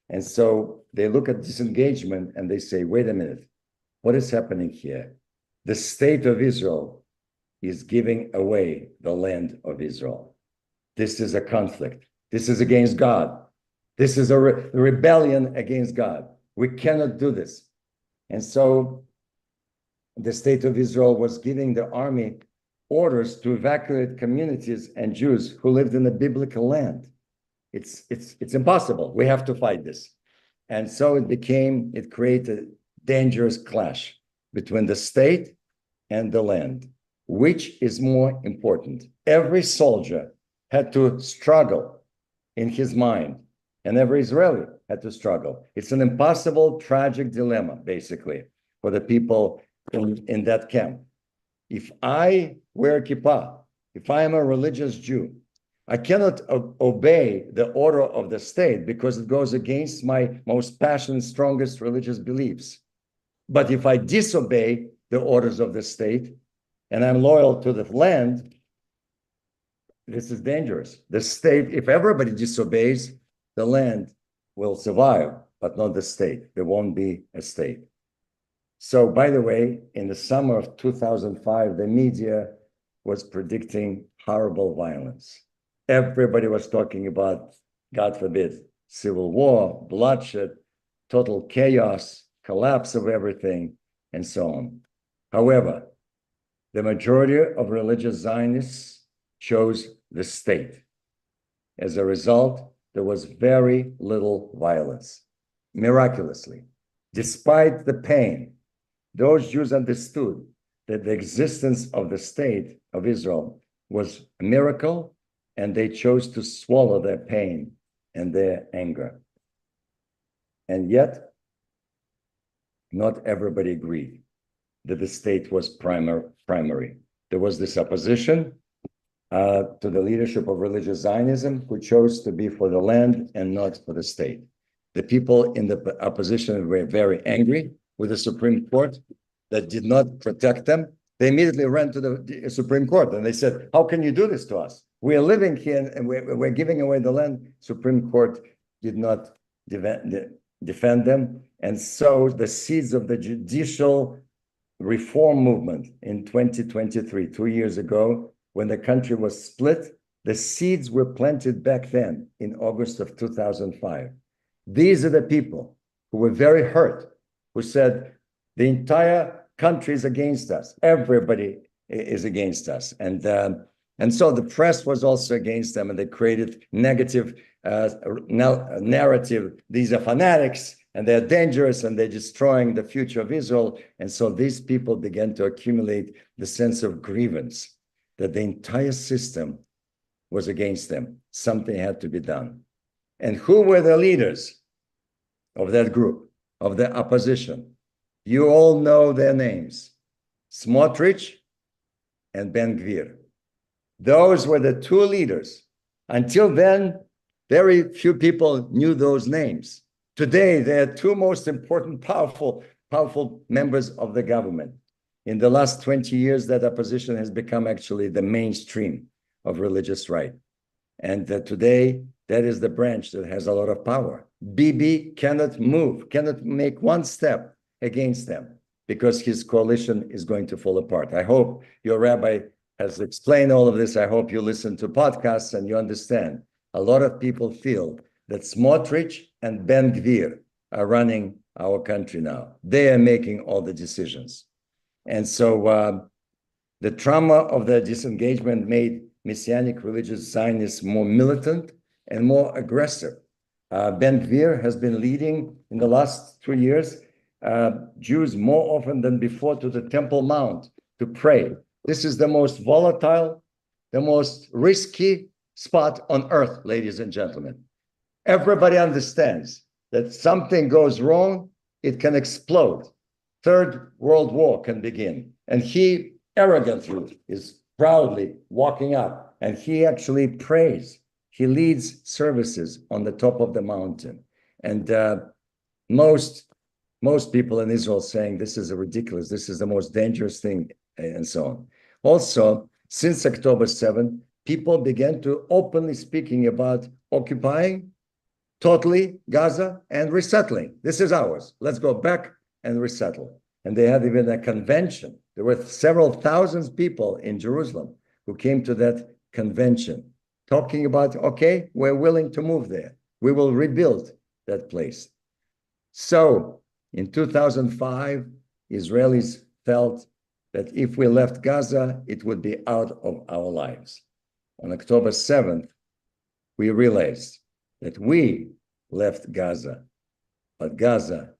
And so they look at disengagement and they say, wait a minute, what is happening here? The state of Israel is giving away the land of Israel. This is a conflict. This is against God. This is a rebellion against God. We cannot do this. And so the state of Israel was giving the army orders to evacuate communities and Jews who lived in the biblical land. It's impossible. We have to fight this. And so it created a dangerous clash between the state and the land. Which is more important? Every soldier had to struggle in his mind, and every Israeli had to struggle. It's an impossible, tragic dilemma, basically, for the people in that camp. If I wear kippah, if I am a religious Jew, I cannot obey the order of the state because it goes against my most passionate, strongest religious beliefs. But if I disobey the orders of the state, and I'm loyal to the land, this is dangerous. The state, if everybody disobeys, the land will survive, but not the state. There won't be a state. So, by the way, in the summer of 2005, the media was predicting horrible violence. Everybody was talking about, God forbid, civil war, bloodshed, total chaos, collapse of everything, and so on. However, the majority of religious Zionists chose the state. As a result, there was very little violence, miraculously. Despite the pain, those Jews understood that the existence of the state of Israel was a miracle, and they chose to swallow their pain and their anger. And yet, not everybody agreed that the state was primary. There was this opposition to the leadership of religious Zionism, who chose to be for the land and not for the state. The people in the opposition were very angry with the Supreme Court that did not protect them. They immediately ran to the Supreme Court and they said, how can you do this to us? We are living here and we're giving away the land. Supreme Court did not defend them. And so the seeds of the judicial reform movement in 2023, 2 years ago, when the country was split, the seeds were planted back then in August of 2005. These are the people who were very hurt, who said, the entire country is against us. Everybody is against us. And so the press was also against them, and they created negative narrative. These are fanatics, and they're dangerous, and they're destroying the future of Israel. And so these people began to accumulate the sense of grievance that the entire system was against them. Something had to be done. And who were the leaders of that group, of the opposition? You all know their names: Smotrich and Ben Gvir. Those were the two leaders. Until then, very few people knew those names. Today, they are two most important, powerful members of the government. In the last 20 years, that opposition has become actually the mainstream of religious right. And today, that is the branch that has a lot of power. Bibi cannot move, cannot make one step against them, because his coalition is going to fall apart. I hope your rabbi has explained all of this. I hope you listen to podcasts and you understand. A lot of people feel that Smotrich and Ben Gvir are running our country now. They are making all the decisions. And so the trauma of the disengagement made Messianic religious Zionists more militant and more aggressive. Ben Gvir has been leading in the last 2 years Jews more often than before to the Temple Mount to pray. This is the most volatile, the most risky spot on earth, ladies and gentlemen. Everybody understands that something goes wrong, it can explode. Third World War can begin. And he arrogantly is proudly walking up, and he actually prays. He leads services on the top of the mountain. And most people in Israel saying this is ridiculous, this is the most dangerous thing, and so on. Also, since October 7th, people began to openly speaking about occupying totally Gaza and resettling. This is ours. Let's go back and resettle. And they had even a convention. There were several thousand people in Jerusalem who came to that convention talking about, okay, we're willing to move there. We will rebuild that place. So in 2005, Israelis felt that if we left Gaza, it would be out of our lives. On October 7th, we realized that we left Gaza, but Gaza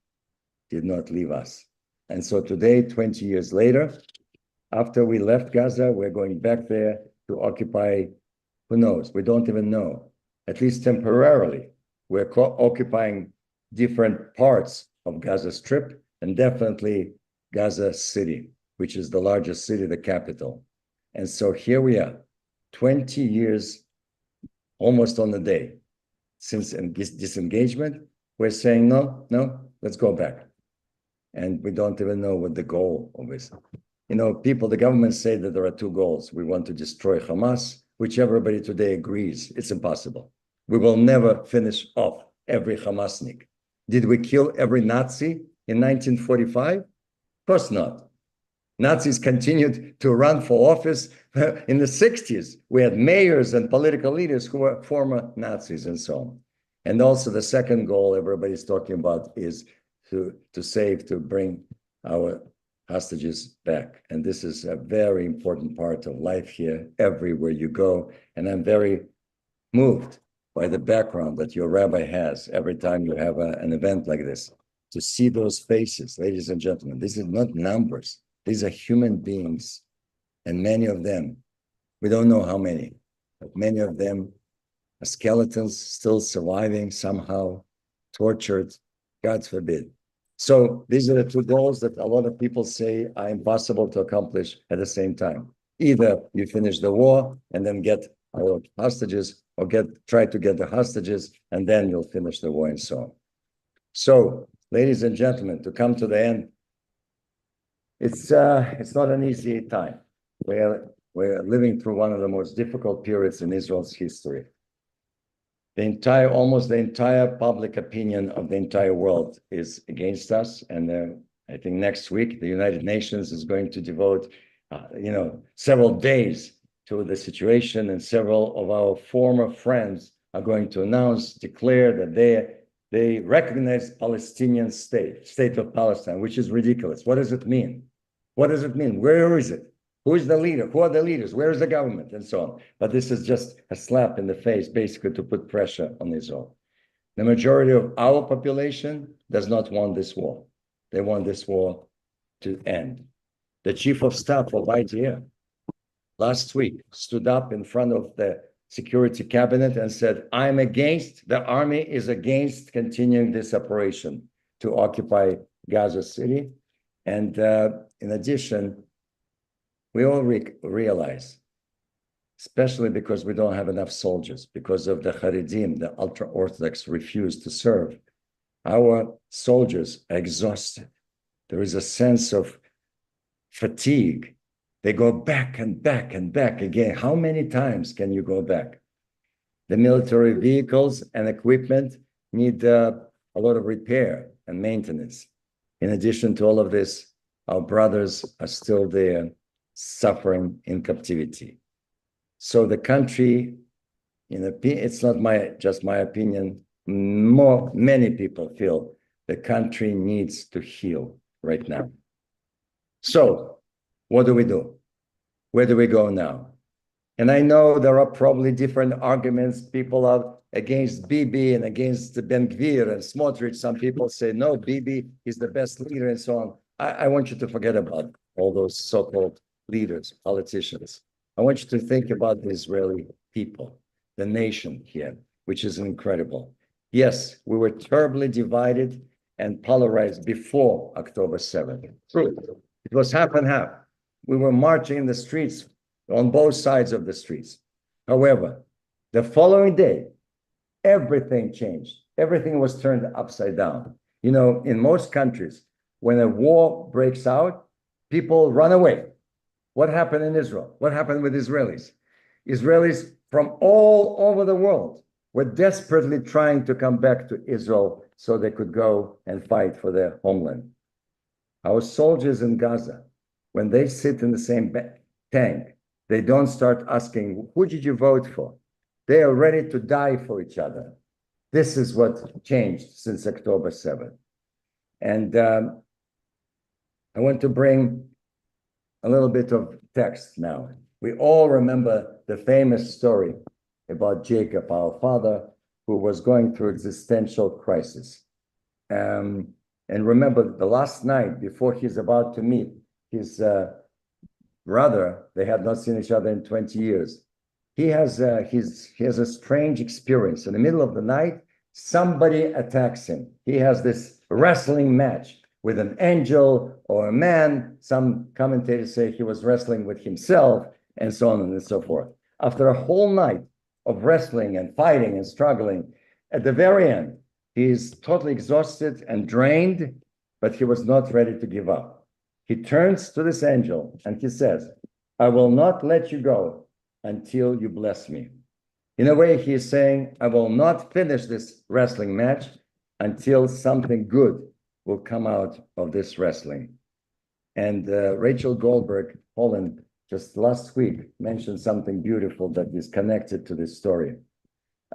did not leave us. And so today, 20 years later, after we left Gaza, we're going back there to occupy, who knows? We don't even know. At least temporarily, we're occupying different parts of Gaza Strip, and definitely Gaza City, which is the largest city, the capital. And so here we are, 20 years, almost on the day, since disengagement, we're saying, no, let's go back. And we don't even know what the goal of this. You know, people, the government say that there are two goals. We want to destroy Hamas, which everybody today agrees it's impossible. We will never finish off every Hamasnik. Did we kill every Nazi in 1945? Of course not. Nazis continued to run for office in the 60s. We had mayors and political leaders who were former Nazis and so on. And also the second goal everybody's talking about is to bring our hostages back. And this is a very important part of life here, everywhere you go. And I'm very moved by the background that your rabbi has every time you have an event like this, to see those faces, ladies and gentlemen. These are not numbers. These are human beings. And many of them, we don't know how many, but many of them are skeletons still surviving somehow, tortured, God forbid. So these are the two goals that a lot of people say are impossible to accomplish at the same time. Either you finish the war and then get our hostages, or try to get the hostages, and then you'll finish the war and so on. So, ladies and gentlemen, to come to the end, it's not an easy time. We're living through one of the most difficult periods in Israel's history. Almost the entire public opinion of the entire world is against us. And I think next week, the United Nations is going to devote, several days to the situation, and several of our former friends are going to declare that they recognize Palestinian state of Palestine, which is ridiculous. What does it mean? What does it mean? Where is it? Who is the leader? Who are the leaders? Where is the government? And so on. But this is just a slap in the face, basically, to put pressure on Israel. The majority of our population does not want this war. They want this war to end. The chief of staff of IDF last week stood up in front of the security cabinet and said, the army is against continuing this operation to occupy Gaza City. And in addition, we all realize, especially because we don't have enough soldiers, because of the Haredim, the ultra-Orthodox refuse to serve, our soldiers are exhausted. There is a sense of fatigue. They go back and back and back again. How many times can you go back? The military vehicles and equipment need a lot of repair and maintenance. In addition to all of this, our brothers are still there, suffering in captivity. So the country, it's not just my opinion, many people feel the country needs to heal right now. So what do we do? Where do we go now? And I know there are probably different arguments. People are against Bibi and against Ben-Gvir and Smotrich. Some people say, no, Bibi is the best leader and so on. I want you to forget about all those so-called leaders, politicians. I want you to think about the Israeli people, the nation here, which is incredible. Yes, we were terribly divided and polarized before October 7th. True. It was half and half. We were marching in the streets on both sides of the streets. However, the following day, everything changed. Everything was turned upside down. You know, in most countries, when a war breaks out, people run away. What happened in Israel? What happened with Israelis? Israelis from all over the world were desperately trying to come back to Israel so they could go and fight for their homeland. Our soldiers in Gaza, when they sit in the same tank, they don't start asking, who did you vote for? They are ready to die for each other. This is what changed since October 7th. And I want to bring a little bit of text now. We all remember the famous story about Jacob, our father, who was going through existential crisis. And remember, the last night before he's about to meet his brother, they had not seen each other in 20 years. He has a strange experience. In the middle of the night, somebody attacks him. He has this wrestling match with an angel or a man. Some commentators say he was wrestling with himself, and so on and so forth. After a whole night of wrestling and fighting and struggling, at the very end, he is totally exhausted and drained, but he was not ready to give up. He turns to this angel and he says, I will not let you go until you bless me. In a way, he is saying, I will not finish this wrestling match until something good will come out of this wrestling. And Rachel Goldberg, Holland, just last week mentioned something beautiful that is connected to this story.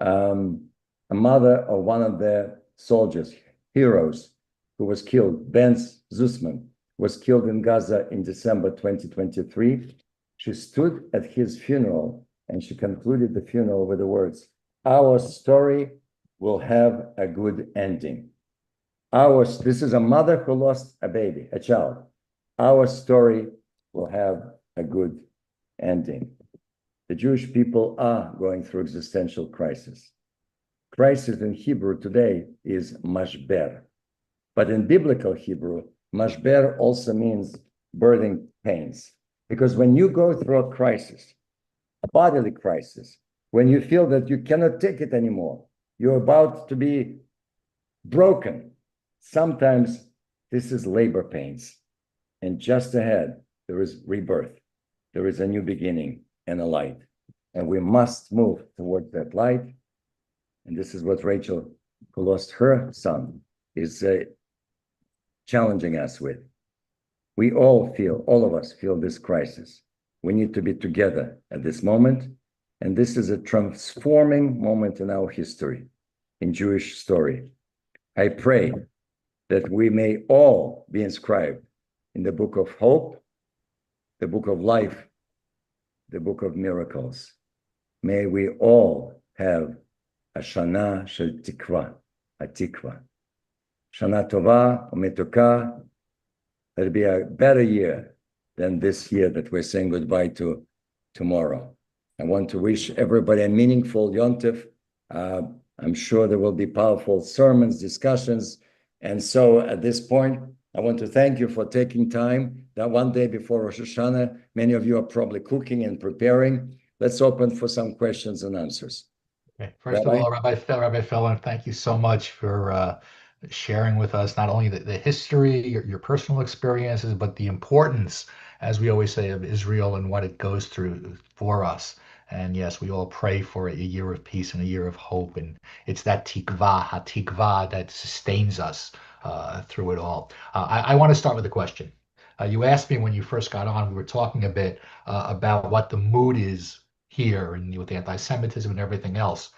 A mother of one of their soldiers, heroes, who was killed, Ben Zussman, was killed in Gaza in December 2023. She stood at his funeral and she concluded the funeral with the words, our story will have a good ending. This is a mother who lost a baby, a child. Our story will have a good ending. The Jewish people are going through existential crisis. Crisis in Hebrew today is mashber. But in biblical Hebrew, mashber also means birthing pains. Because when you go through a crisis, a bodily crisis, when you feel that you cannot take it anymore, you're about to be broken, sometimes this is labor pains. And just ahead, there is rebirth. There is a new beginning and a light. And we must move towards that light. And this is what Rachel, who lost her son, is challenging us with. We all of us feel this crisis. We need to be together at this moment. And this is a transforming moment in our history, in Jewish story. I pray that we may all be inscribed in the book of hope, the book of life, the book of miracles. May we all have a Shana Shel Tikva, a Tikva. Shana Tova u'Metuka. It'll be a better year than this year that we're saying goodbye to tomorrow. I want to wish everybody a meaningful Yontif. I'm sure there will be powerful sermons, discussions. And so at this point, I want to thank you for taking time. That one day before Rosh Hashanah, many of you are probably cooking and preparing. Let's open for some questions and answers. Okay. First of all, Rabbi Feldman, thank you so much for sharing with us not only the history, your personal experiences, but the importance, as we always say, of Israel and what it goes through for us. And yes, we all pray for a year of peace and a year of hope. And it's that ha-tikvah that sustains us through it all. I want to start with a question. You asked me when you first got on, we were talking a bit about what the mood is here and with anti-Semitism and everything else.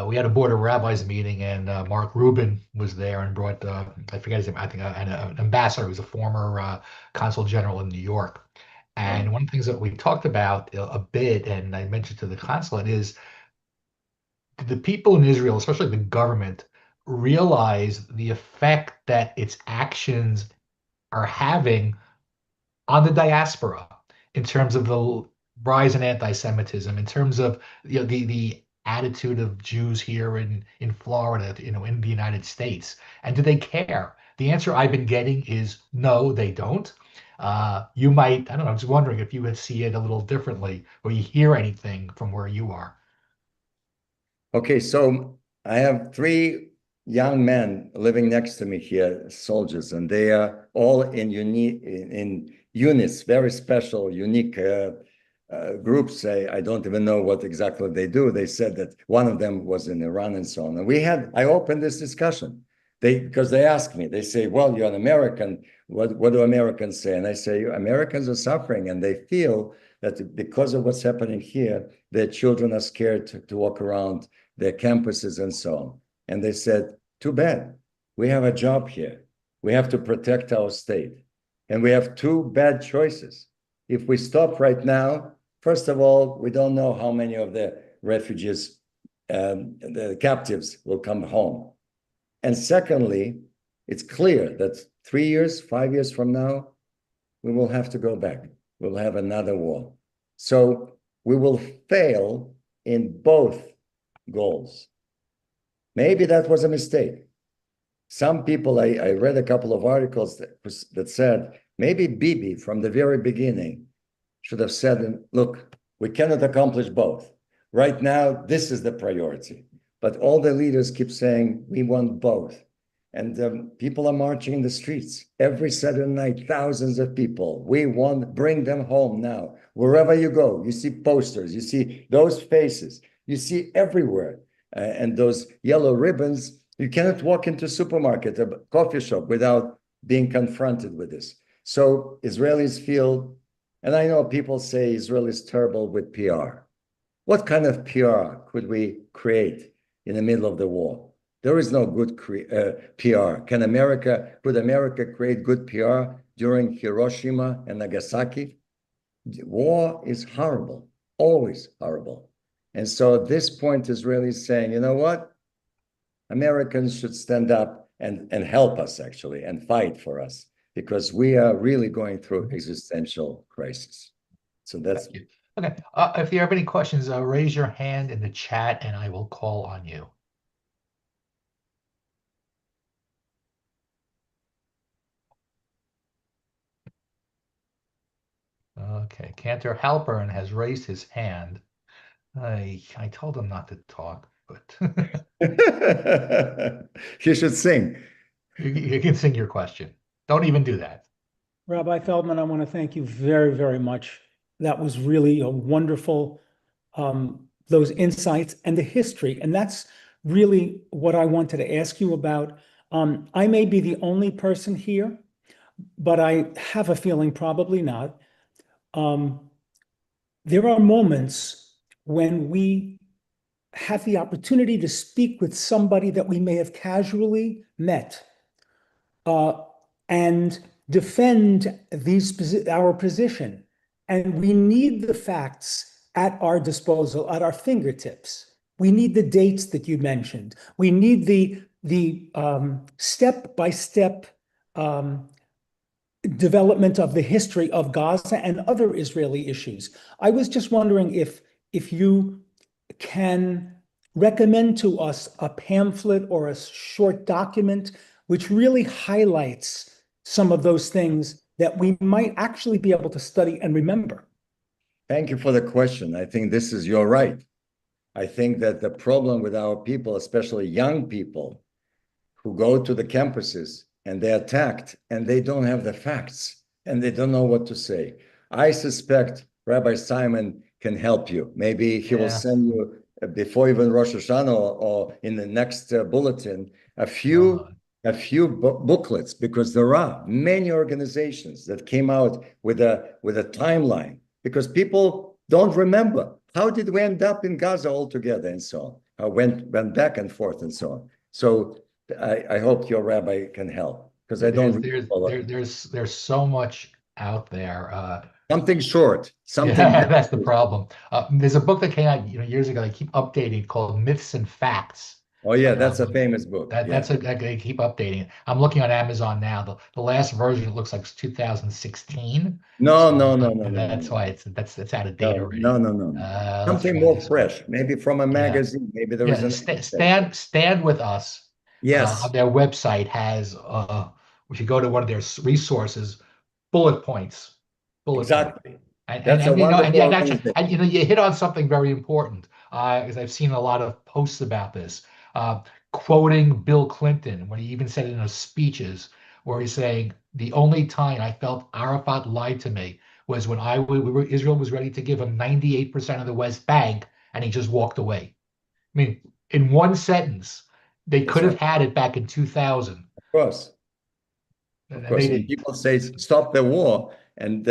We had a board of rabbis meeting, and Mark Rubin was there and brought, I forget his name, I think an ambassador who's a former consul general in New York. And one of the things that we talked about a bit, and I mentioned to the consulate, is the people in Israel, especially the government, realize the effect that its actions are having on the diaspora in terms of the rise in anti-Semitism, in terms of the attitude of Jews here in Florida, in the United States. And do they care? The answer I've been getting is no, they don't. You might, I don't know, I was wondering if you would see it a little differently or you hear anything from where you are. Okay, so I have 3 young men living next to me here, soldiers, and they are all in units, very special, unique groups. I don't even know what exactly they do. They said that one of them was in Iran and so on. And I opened this discussion. Because they ask me, they say, well, you're an American. What do Americans say? And I say, Americans are suffering, and they feel that because of what's happening here, their children are scared to walk around their campuses and so on. And they said, too bad. We have a job here. We have to protect our state. And we have 2 bad choices. If we stop right now, first of all, we don't know how many of the refugees, the captives, will come home. And secondly, it's clear that 3 years, 5 years from now, we will have to go back. We'll have another war. So we will fail in both goals. Maybe that was a mistake. Some people, I read a couple of articles that said, maybe Bibi from the very beginning should have said, look, we cannot accomplish both. Right now, this is the priority. But all the leaders keep saying, we want both. And people are marching in the streets. Every Saturday night, thousands of people. We want, bring them home now. Wherever you go, you see posters, you see those faces, you see everywhere. And those yellow ribbons, you cannot walk into a supermarket, a coffee shop without being confronted with this. So Israelis feel, and I know people say Israel is terrible with PR. What kind of PR could we create in the middle of the war? There is no good PR. Could America create good PR during Hiroshima and Nagasaki? War is horrible, always horrible. And so at this point, Israel is saying, you know what? Americans should stand up and help us, actually, and fight for us, because we are really going through existential crisis. So that's... Okay, if you have any questions, raise your hand in the chat and I will call on you. Okay, Cantor Halpern has raised his hand. I told him not to talk, but he should sing. You can sing your question. Don't even do that. Rabbi Feldman, I want to thank you very, very much. That was really a wonderful, those insights and the history. And that's really what I wanted to ask you about. I may be the only person here, but I have a feeling probably not. There are moments when we have the opportunity to speak with somebody that we may have casually met and defend our position. And we need the facts at our disposal, at our fingertips. We need the dates that you mentioned. We need the step-by-step development of the history of Gaza and other Israeli issues. I was just wondering if you can recommend to us a pamphlet or a short document which really highlights some of those things that we might actually be able to study and remember. Thank you for the question. I think you're right. I think that the problem with our people, especially young people who go to the campuses and they're attacked and they don't have the facts and they don't know what to say. I suspect Rabbi Simon can help you. Maybe he will send you before even Rosh Hashanah or in the next bulletin a few booklets, because there are many organizations that came out with a timeline, because people don't remember. How did we end up in Gaza altogether and so on? Went back and forth and so on. So I hope your rabbi can help, because I don't. There's so much out there. Something short. Something. Yeah, that's the problem. There's a book that came out years ago. They keep updating, called Myths and Facts. Oh yeah, that's a famous book. They keep updating it. I'm looking on Amazon now. The last version, it looks like it's 2016. No. That's why it's out of date already. No. Something more fresh, maybe from a magazine. Maybe there is Stand With Us. Yes. On their website has, if you go to one of their resources, bullet points. Exactly. That's a wonderful organization. And you hit on something very important, because I've seen a lot of posts about this. Quoting Bill Clinton, when he even said it in his speeches, where he's saying, the only time I felt Arafat lied to me was when Israel was ready to give him 98% of the West Bank, and he just walked away. I mean, in one sentence, they could have had it back in 2000. Of course. Of course. People say, stop the war. And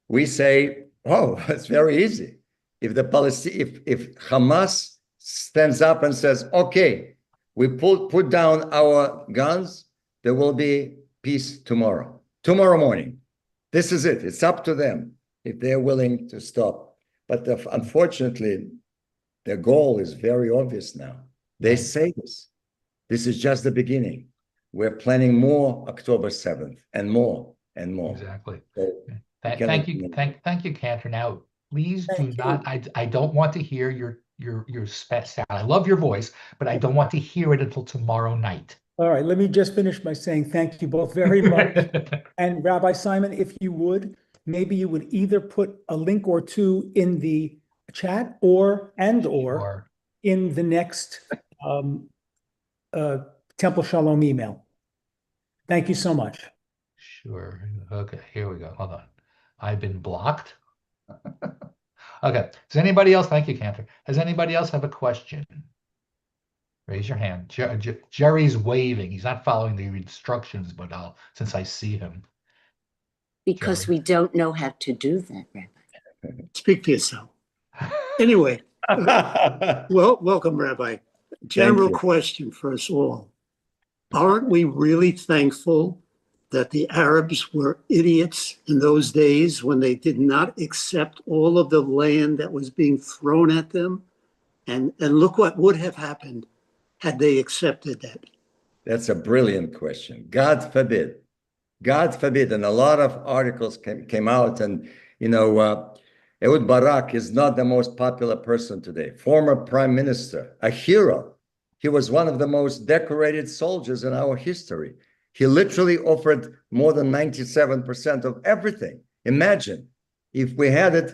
we say, oh, it's very easy. If Hamas stands up and says, okay, we put down our guns, there will be peace tomorrow morning. This is it. It's up to them if they're willing to stop. But unfortunately, their goal is very obvious now. They say this. This is just the beginning. We're planning more October 7th and more and more. Exactly. So thank you, Cantor. Now, please do not. I don't want to hear your sound. I love your voice, but I don't want to hear it until tomorrow night. All right, let me just finish by saying thank you both very much. And Rabbi Simon, if you would, maybe you would either put a link or two in the chat or in the next Temple Shalom email. Thank you so much. Sure. Okay, here we go. Hold on. I've been blocked. Okay. Does anybody else? Thank you, Cantor. Does anybody else have a question? Raise your hand. Jerry's waving. He's not following the instructions, but since I see him. Because we don't know how to do that, Rabbi. Speak for yourself. Anyway, well, welcome, Rabbi. General question for us all. Aren't we really thankful that the Arabs were idiots in those days when they did not accept all of the land that was being thrown at them? And look what would have happened had they accepted that. That's a brilliant question. God forbid. God forbid. And a lot of articles came out, and, Ehud Barak is not the most popular person today. Former prime minister, a hero. He was one of the most decorated soldiers in our history. He literally offered more than 97% of everything. Imagine if we had it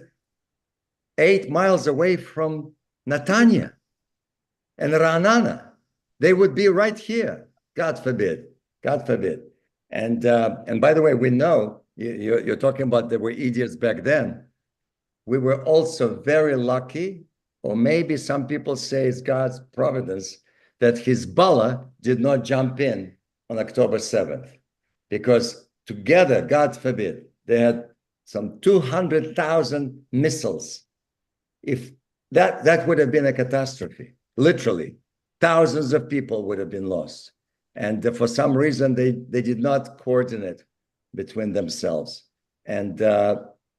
8 miles away from Netanya and Ra'anana. They would be right here. God forbid. God forbid. And by the way, we know, you're talking about there were idiots back then. We were also very lucky, or maybe some people say it's God's providence, that Hezbollah did not jump in on October 7th, because together, God forbid, they had some 200,000 missiles. If that would have been a catastrophe. Literally, thousands of people would have been lost. And for some reason, they did not coordinate between themselves. And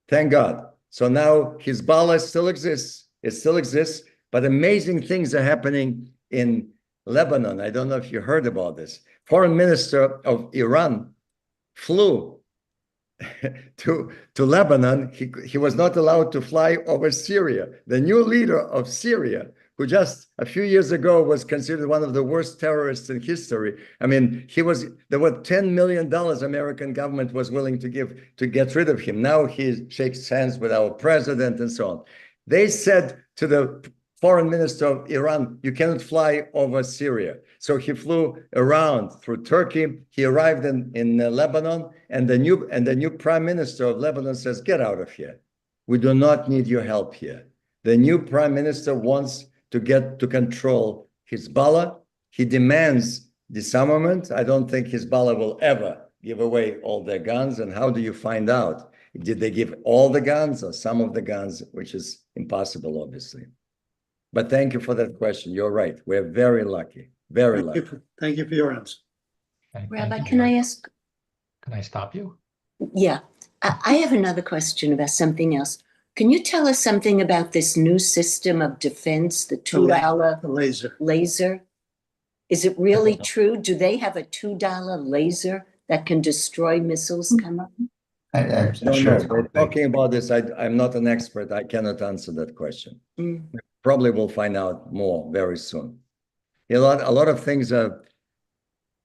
thank God. So now Hezbollah still exists. It still exists, but amazing things are happening in Lebanon. I don't know if you heard about this. Foreign Minister of Iran flew to Lebanon. He was not allowed to fly over Syria. The new leader of Syria, who just a few years ago was considered one of the worst terrorists in history. I mean, there were $10 million American government was willing to give to get rid of him. Now he shakes hands with our president and so on. They said to the foreign minister of Iran, you cannot fly over Syria. So he flew around through Turkey. He arrived in Lebanon, and the new prime minister of Lebanon says, get out of here. We do not need your help here. The new prime minister wants to get to control Hezbollah. He demands disarmament. I don't think Hezbollah will ever give away all their guns. And how do you find out? Did they give all the guns or some of the guns, which is impossible, obviously. But thank you for that question. You're right. We're very lucky. Very lucky. Thank you for your answer. Rabbi, can I ask? Can I stop you? Yeah, I have another question about something else. Can you tell us something about this new system of defense, the $2 laser? Is it really true? Do they have a $2 laser that can destroy missiles come up? I don't know. We're talking about this. I'm not an expert. I cannot answer that question. Probably we'll find out more very soon. A lot of things are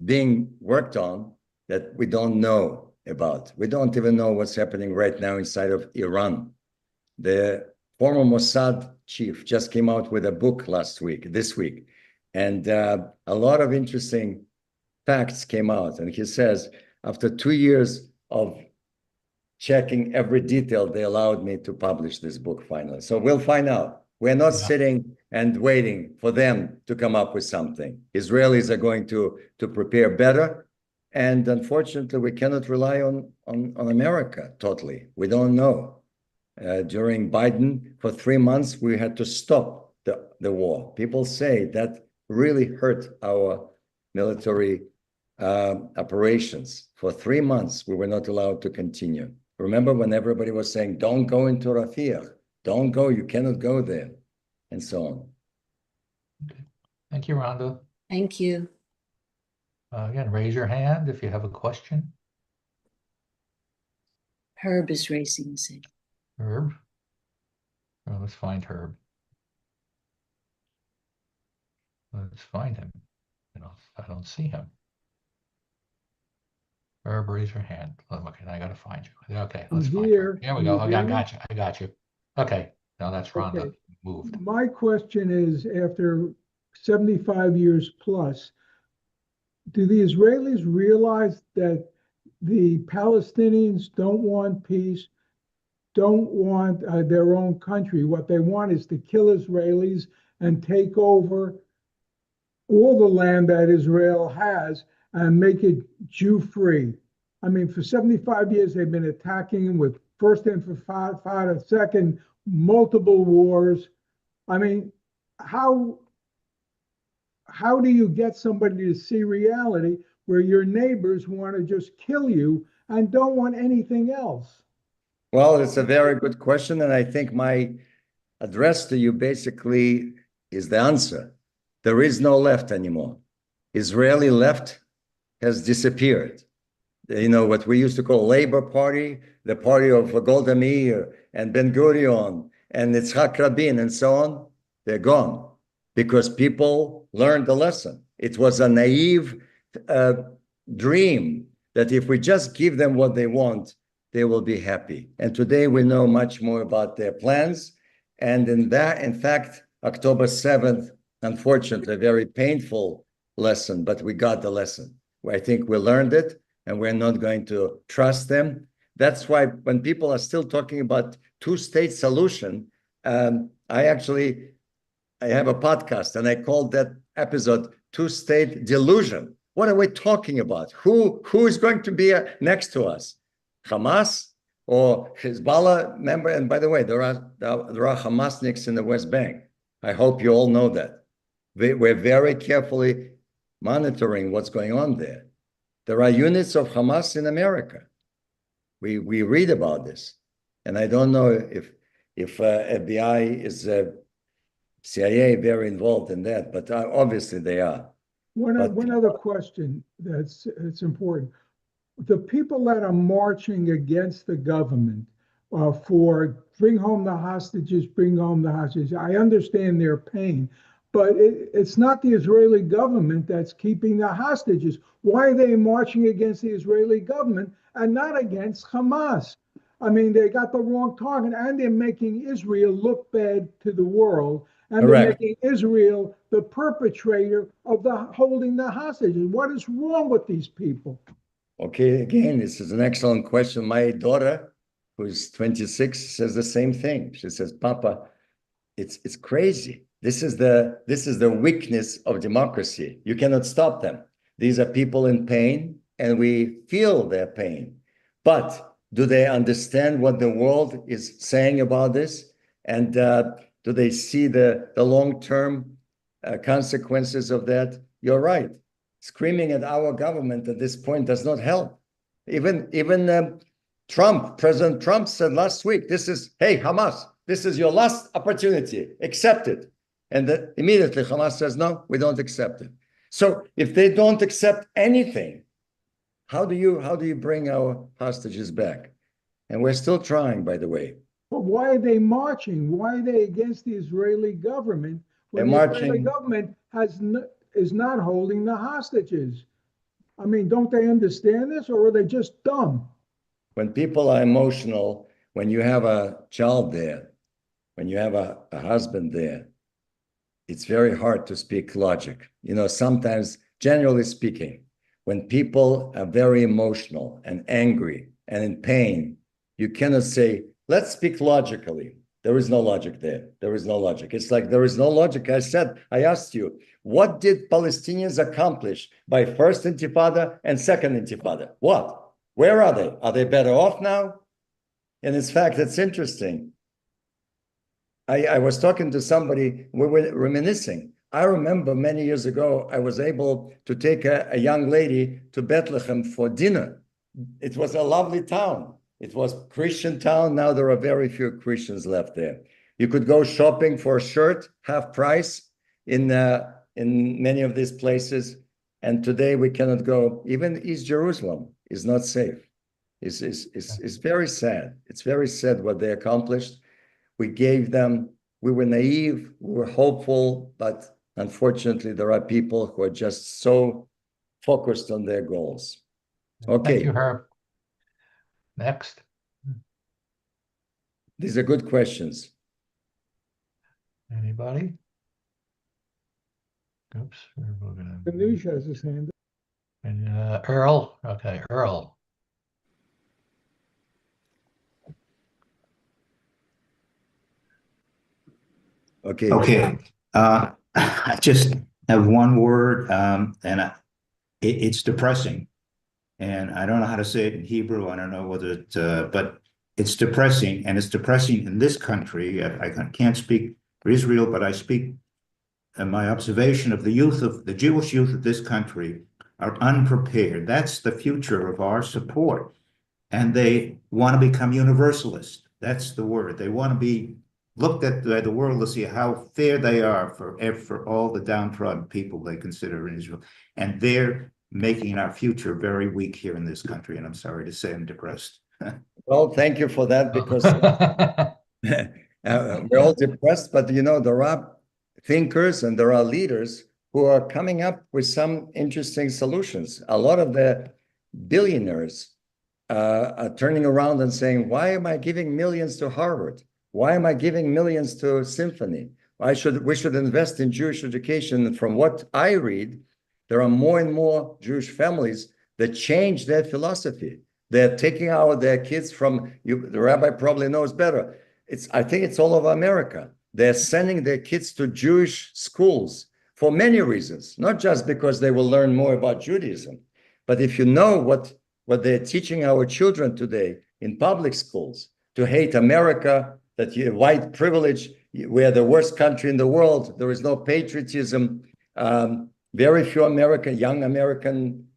being worked on that we don't know about. We don't even know what's happening right now inside of Iran. The former Mossad chief just came out with a book this week, and a lot of interesting facts came out. And he says, after 2 years of checking every detail, they allowed me to publish this book finally. So we'll find out. We're not sitting and waiting for them to come up with something. Israelis are going to prepare better. And unfortunately, we cannot rely on America totally. We don't know. During Biden, for 3 months, we had to stop the war. People say that really hurt our military operations. For 3 months, we were not allowed to continue. Remember when everybody was saying, don't go into Rafah, don't go, you cannot go there, and so on. Okay. Thank you, Rhonda. Thank you. Again, raise your hand if you have a question. Herb is raising his hand. Herb? Oh, let's find Herb. Let's find him. I don't see him. Herb, raise your hand. Okay, I gotta find you. Okay, let's find you. Here we go. Okay, I got you. Okay, now that's Rhonda. Okay. Moved. My question is, after 75 years plus, do the Israelis realize that the Palestinians don't want peace, don't want their own country? What they want is to kill Israelis and take over all the land that Israel has and make it Jew-free. I mean, for 75 years, they've been attacking with first Intifada, second, multiple wars. I mean, how do you get somebody to see reality where your neighbors want to just kill you and don't want anything else? Well, it's a very good question. And I think my address to you basically is the answer. There is no left anymore. Israeli left has disappeared. You know, what we used to call Labor Party, the party of Golda Meir and Ben Gurion and Yitzhak Rabin and so on, they're gone because people learned the lesson. It was a naive dream that if we just give them what they want, they will be happy. And today we know much more about their plans. And in fact, October 7th, unfortunately, a very painful lesson, but we got the lesson. I think we learned it, and we're not going to trust them. That's why when people are still talking about two-state solution, I have a podcast, and I called that episode Two-State Delusion. What are we talking about? Who is going to be next to us? Hamas or Hezbollah member. And by the way, there are Hamasniks in the West Bank. I hope you all know that. We're very carefully monitoring what's going on there. There are units of Hamas in America. We read about this, and I don't know if FBI is CIA very involved in that, but obviously they are. One other question it's important. The people that are marching against the government for bring home the hostages, I understand their pain, but it's not the Israeli government that's keeping the hostages. Why are they marching against the Israeli government and not against Hamas? I mean, they got the wrong target, and they're making Israel look bad to the world, and Correct. they're making Israel the perpetrator of holding the hostages. What is wrong with these people? Okay, again, this is an excellent question. My daughter, who's 26, says the same thing. She says, Papa, it's crazy. This is the weakness of democracy. You cannot stop them. These are people in pain, and we feel their pain. But do they understand what the world is saying about this? And do they see the long-term consequences of that? You're right. Screaming at our government at this point does not help. Even President Trump said last week, hey, Hamas, this is your last opportunity, accept it. And immediately Hamas says, no, we don't accept it. So if they don't accept anything, how do you bring our hostages back? And we're still trying, by the way. But why are they marching? Why are they against the Israeli government when They're the Israeli marching. government is not holding the hostages? I mean, don't they understand this, or are they just dumb? When people are emotional, when you have a child there, when you have a husband there, it's very hard to speak logic. You know, sometimes, generally speaking, when people are very emotional and angry and in pain, you cannot say, let's speak logically. There is no logic there. There is no logic. It's like there is no logic. I asked you, what did Palestinians accomplish by first intifada and second intifada? What? Where are they? Are they better off now? And in fact, it's interesting. I was talking to somebody, we were reminiscing. I remember many years ago, I was able to take a young lady to Bethlehem for dinner. It was a lovely town. It was a Christian town. Now there are very few Christians left there. You could go shopping for a shirt, half price in many of these places. And today we cannot go. Even East Jerusalem is not safe. It's very sad. It's very sad what they accomplished. We were naive, we were hopeful, but unfortunately there are people who are just so focused on their goals. Okay. Thank you, Herb. Next. These are good questions. Anybody? Oops. Ganesh has his hand. And Earl. Okay, Earl. Okay. Okay. I just have one word, and it's depressing. And I don't know how to say it in Hebrew. I don't know whether but it's depressing, and it's depressing in this country. I can't speak for Israel, but I speak my observation of the Jewish youth of this country are unprepared. That's the future of our support. And they want to become universalist. That's the word. They want to be looked at by the world to see how fair they are for all the downtrodden people they consider in Israel. And they're making our future very weak here in this country. And I'm sorry to say I'm depressed. Well, thank you for that, because we're all depressed, but you know, there are thinkers and there are leaders who are coming up with some interesting solutions. A lot of the billionaires are turning around and saying, why am I giving millions to Harvard? Why am I giving millions to Symphony? We should invest in Jewish education. And from what I read, there are more and more Jewish families that change their philosophy. They're taking out their kids from, the rabbi probably knows better. I think it's all over America. They're sending their kids to Jewish schools for many reasons, not just because they will learn more about Judaism, but if you know what they're teaching our children today, in public schools, to hate America, that you white privilege, we're the worst country in the world, there is no patriotism. Very few young American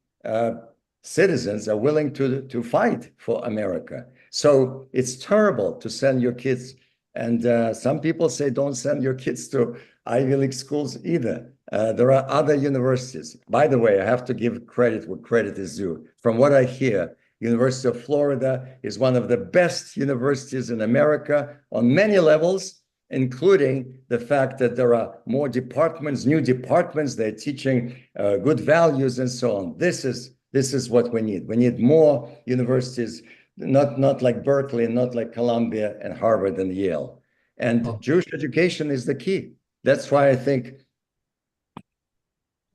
citizens are willing to fight for America. So it's terrible to send your kids. And some people say don't send your kids to Ivy League schools either. There are other universities. By the way, I have to give credit where credit is due. From what I hear, University of Florida is one of the best universities in America on many levels, including the fact that there are more departments, new departments, they're teaching good values and so on. This is what we need. We need more universities, not like Berkeley, not like Columbia and Harvard and Yale. And Jewish education is the key. That's why I think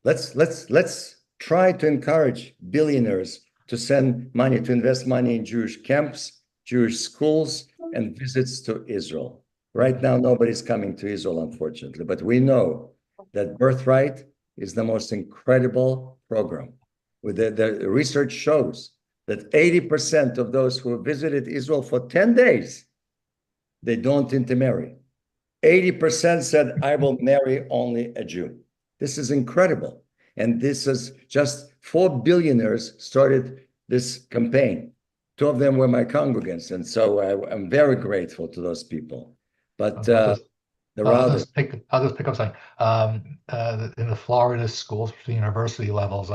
let's try to encourage billionaires to send money, to invest money in Jewish camps, Jewish schools, and visits to Israel. Right now, nobody's coming to Israel, unfortunately, but we know that Birthright is the most incredible program. The research shows that 80% of those who visited Israel for 10 days, they don't intermarry. 80% said, I will marry only a Jew. This is incredible. And this is just 4 billionaires started this campaign. 2 of them were my congregants. And so I'm very grateful to those people. But I'll just pick up something. In the Florida schools, the university levels,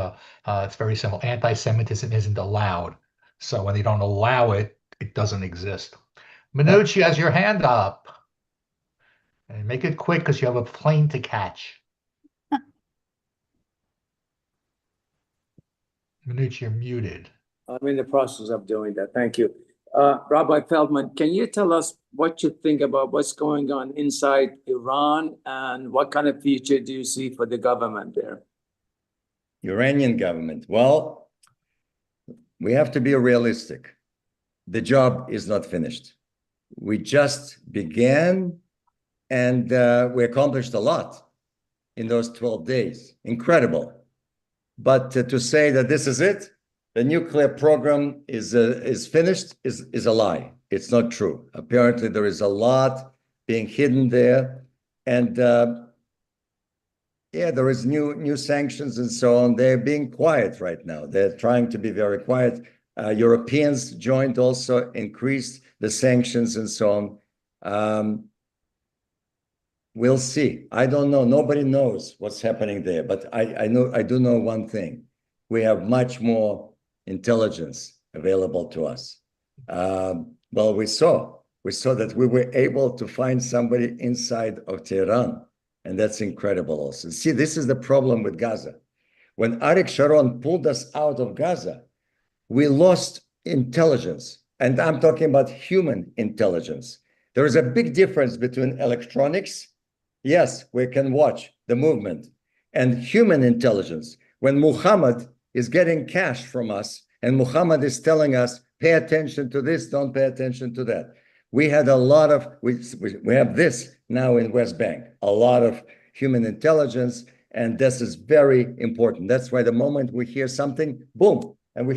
it's very simple. Anti-Semitism isn't allowed. So when they don't allow it, it doesn't exist. Minucci has your hand up. And make it quick because you have a plane to catch. Minucci, you're muted. I'm in the process of doing that. Thank you. Rabbi Feldman, can you tell us what you think about what's going on inside Iran and what kind of future do you see for the government there? Iranian government. Well, we have to be realistic. The job is not finished. We just began and we accomplished a lot in those 12 days. Incredible. But to say that this is it, the nuclear program is finished is a lie. It's not true. Apparently, there is a lot being hidden there, and yeah, there is new sanctions and so on. They're being quiet right now. They're trying to be very quiet. Europeans joined also, increased the sanctions and so on. We'll see. I don't know. Nobody knows what's happening there, but I do know one thing. We have much more intelligence available to us. Well, we saw that we were able to find somebody inside of Tehran, and that's incredible also. See, this is the problem with Gaza. When Arik Sharon pulled us out of Gaza, we lost intelligence, and I'm talking about human intelligence. There is a big difference between electronics, yes, we can watch the movement, and human intelligence. When Muhammad is getting cash from us, and Muhammad is telling us, pay attention to this, don't pay attention to that. We had a lot of, we have this now in West Bank, a lot of human intelligence, and this is very important. That's why the moment we hear something, boom, and we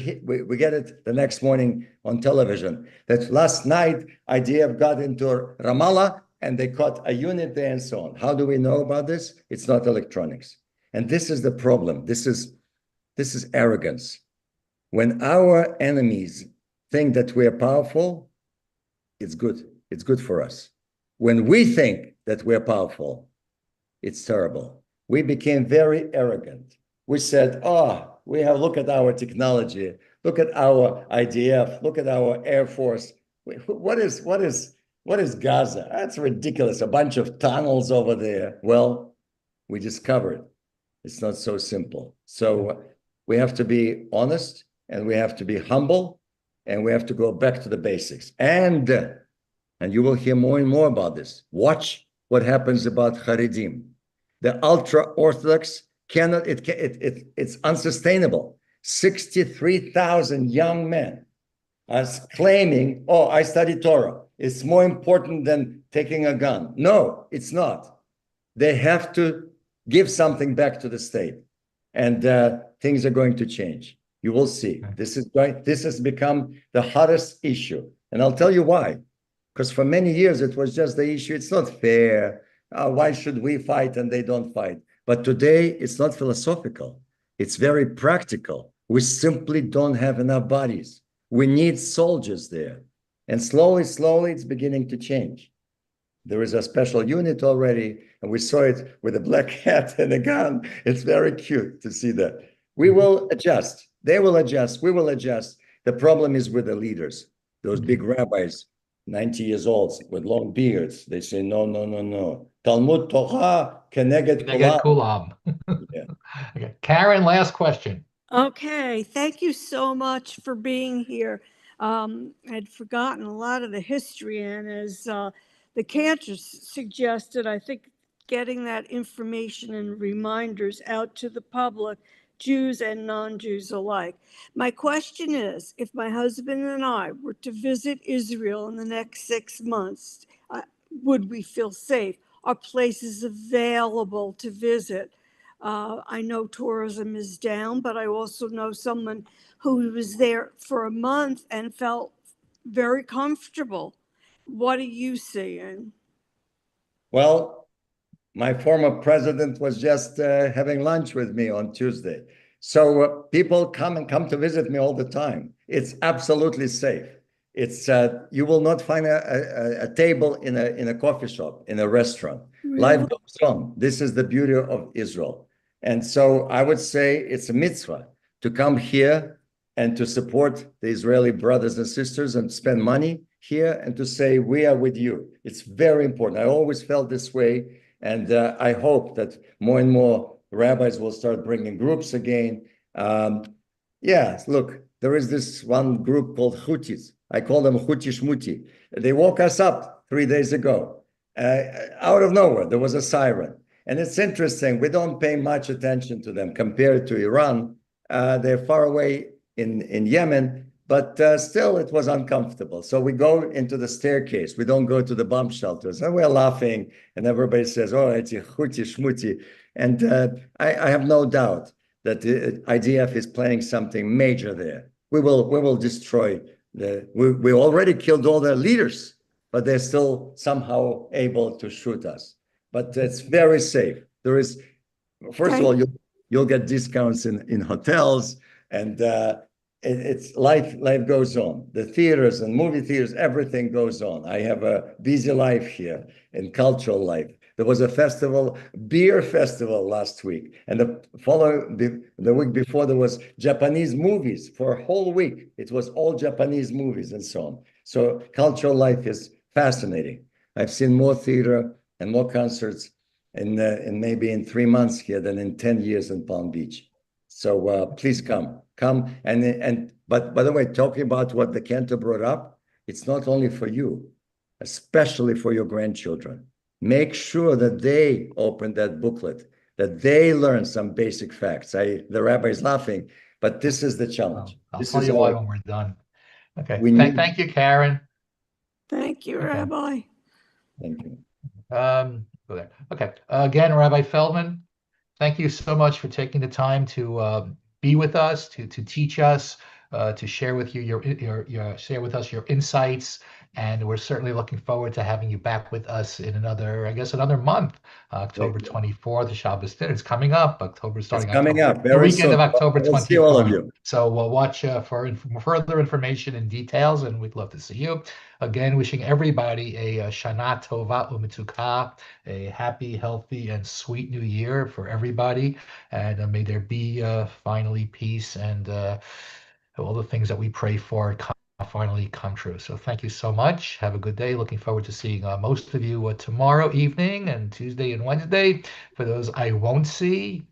get it the next morning on television. That last night, IDF got into Ramallah, and they caught a unit there and so on. How do we know about this? It's not electronics. And this is the problem. This is arrogance. When our enemies think that we are powerful, it's good. It's good for us. When we think that we're powerful, it's terrible. We became very arrogant. We said, oh, look at our technology. Look at our IDF. Look at our Air Force. What is Gaza? That's ridiculous. A bunch of tunnels over there. Well, we discovered it's not so simple. So we have to be honest, and we have to be humble, and we have to go back to the basics. And you will hear more and more about this. Watch what happens about Haredim. The ultra-Orthodox cannot, it's unsustainable. 63,000 young men are claiming, oh, I study Torah. It's more important than taking a gun. No, it's not. They have to give something back to the state. And things are going to change. You will see. This has become the hottest issue. And I'll tell you why. Because for many years, it was just the issue. It's not fair. Why should we fight and they don't fight? But today, it's not philosophical. It's very practical. We simply don't have enough bodies. We need soldiers there. And slowly, slowly, it's beginning to change. There is a special unit already, and we saw it with a black hat and a gun. It's very cute to see that. We will adjust. They will adjust. We will adjust. The problem is with the leaders, those big rabbis, 90 years old with long beards. They say, no, no, no, no. Talmud Torah keneged kulam. Yeah. Okay. Karen, last question. Okay, thank you so much for being here. I'd forgotten a lot of the history, and as the cantor suggested, I think getting that information and reminders out to the public, Jews and non-Jews alike. My question is, if my husband and I were to visit Israel in the next 6 months, would we feel safe? Are places available to visit? I know tourism is down, but I also know someone who was there for a month and felt very comfortable. What are you seeing? Well, my former president was just having lunch with me on Tuesday. So people come to visit me all the time. It's absolutely safe. It's you will not find a table in a coffee shop, in a restaurant. Really? Life goes on. This is the beauty of Israel. And so I would say it's a mitzvah to come here and to support the Israeli brothers and sisters and spend money here and to say, we are with you. It's very important. I always felt this way. And I hope that more and more rabbis will start bringing groups again. Yeah, look, there is this one group called Houthis. I call them Houthi Shmuti. They woke us up 3 days ago. Out of nowhere, there was a siren. And it's interesting, we don't pay much attention to them compared to Iran. They're far away in Yemen, but still it was uncomfortable. So we go into the staircase. We don't go to the bomb shelters. And we're laughing, and everybody says, oh, it's a Houthi Shmuti. And I have no doubt that the IDF is planning something major there. We will destroy we already killed all their leaders, but they're still somehow able to shoot us. But it's very safe. There is, first of all, you'll get discounts in hotels, and it's life goes on. The theaters and movie theaters, everything goes on. I have a busy life here in cultural life. There was a festival, beer festival last week, and the week before there was Japanese movies for a whole week. It was all Japanese movies and so on. So cultural life is fascinating. I've seen more theater and more concerts in maybe in 3 months here than in 10 years in Palm Beach. So please come. But by the way, talking about what the cantor brought up, it's not only for you, especially for your grandchildren. Make sure that they open that booklet, that they learn some basic facts. The rabbi is laughing, but this is the challenge. I'll tell you why when we're done. Okay. Thank you, Karen. Thank you, Rabbi. Thank you. Go there. Okay. Again, Rabbi Feldman, thank you so much for taking the time to be with us, to teach us, to share with you share with us your insights. And we're certainly looking forward to having you back with us in another month. October 24th, the Shabbos dinner. It's coming up. Coming up very the weekend soon. of October 24th. See all of you. So we'll watch for further information and details, and we'd love to see you. Again, wishing everybody a Shana Tova U'Metuka, a happy, healthy, and sweet new year for everybody. And may there be finally peace and all the things that we pray for finally come true. So thank you so much. Have a good day. Looking forward to seeing most of you tomorrow evening and Tuesday and Wednesday. For those I won't see,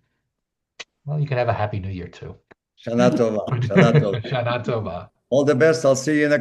well, you can have a happy new year too. Shana Tova. Shana Tova. Shana Tova. All the best. I'll see you next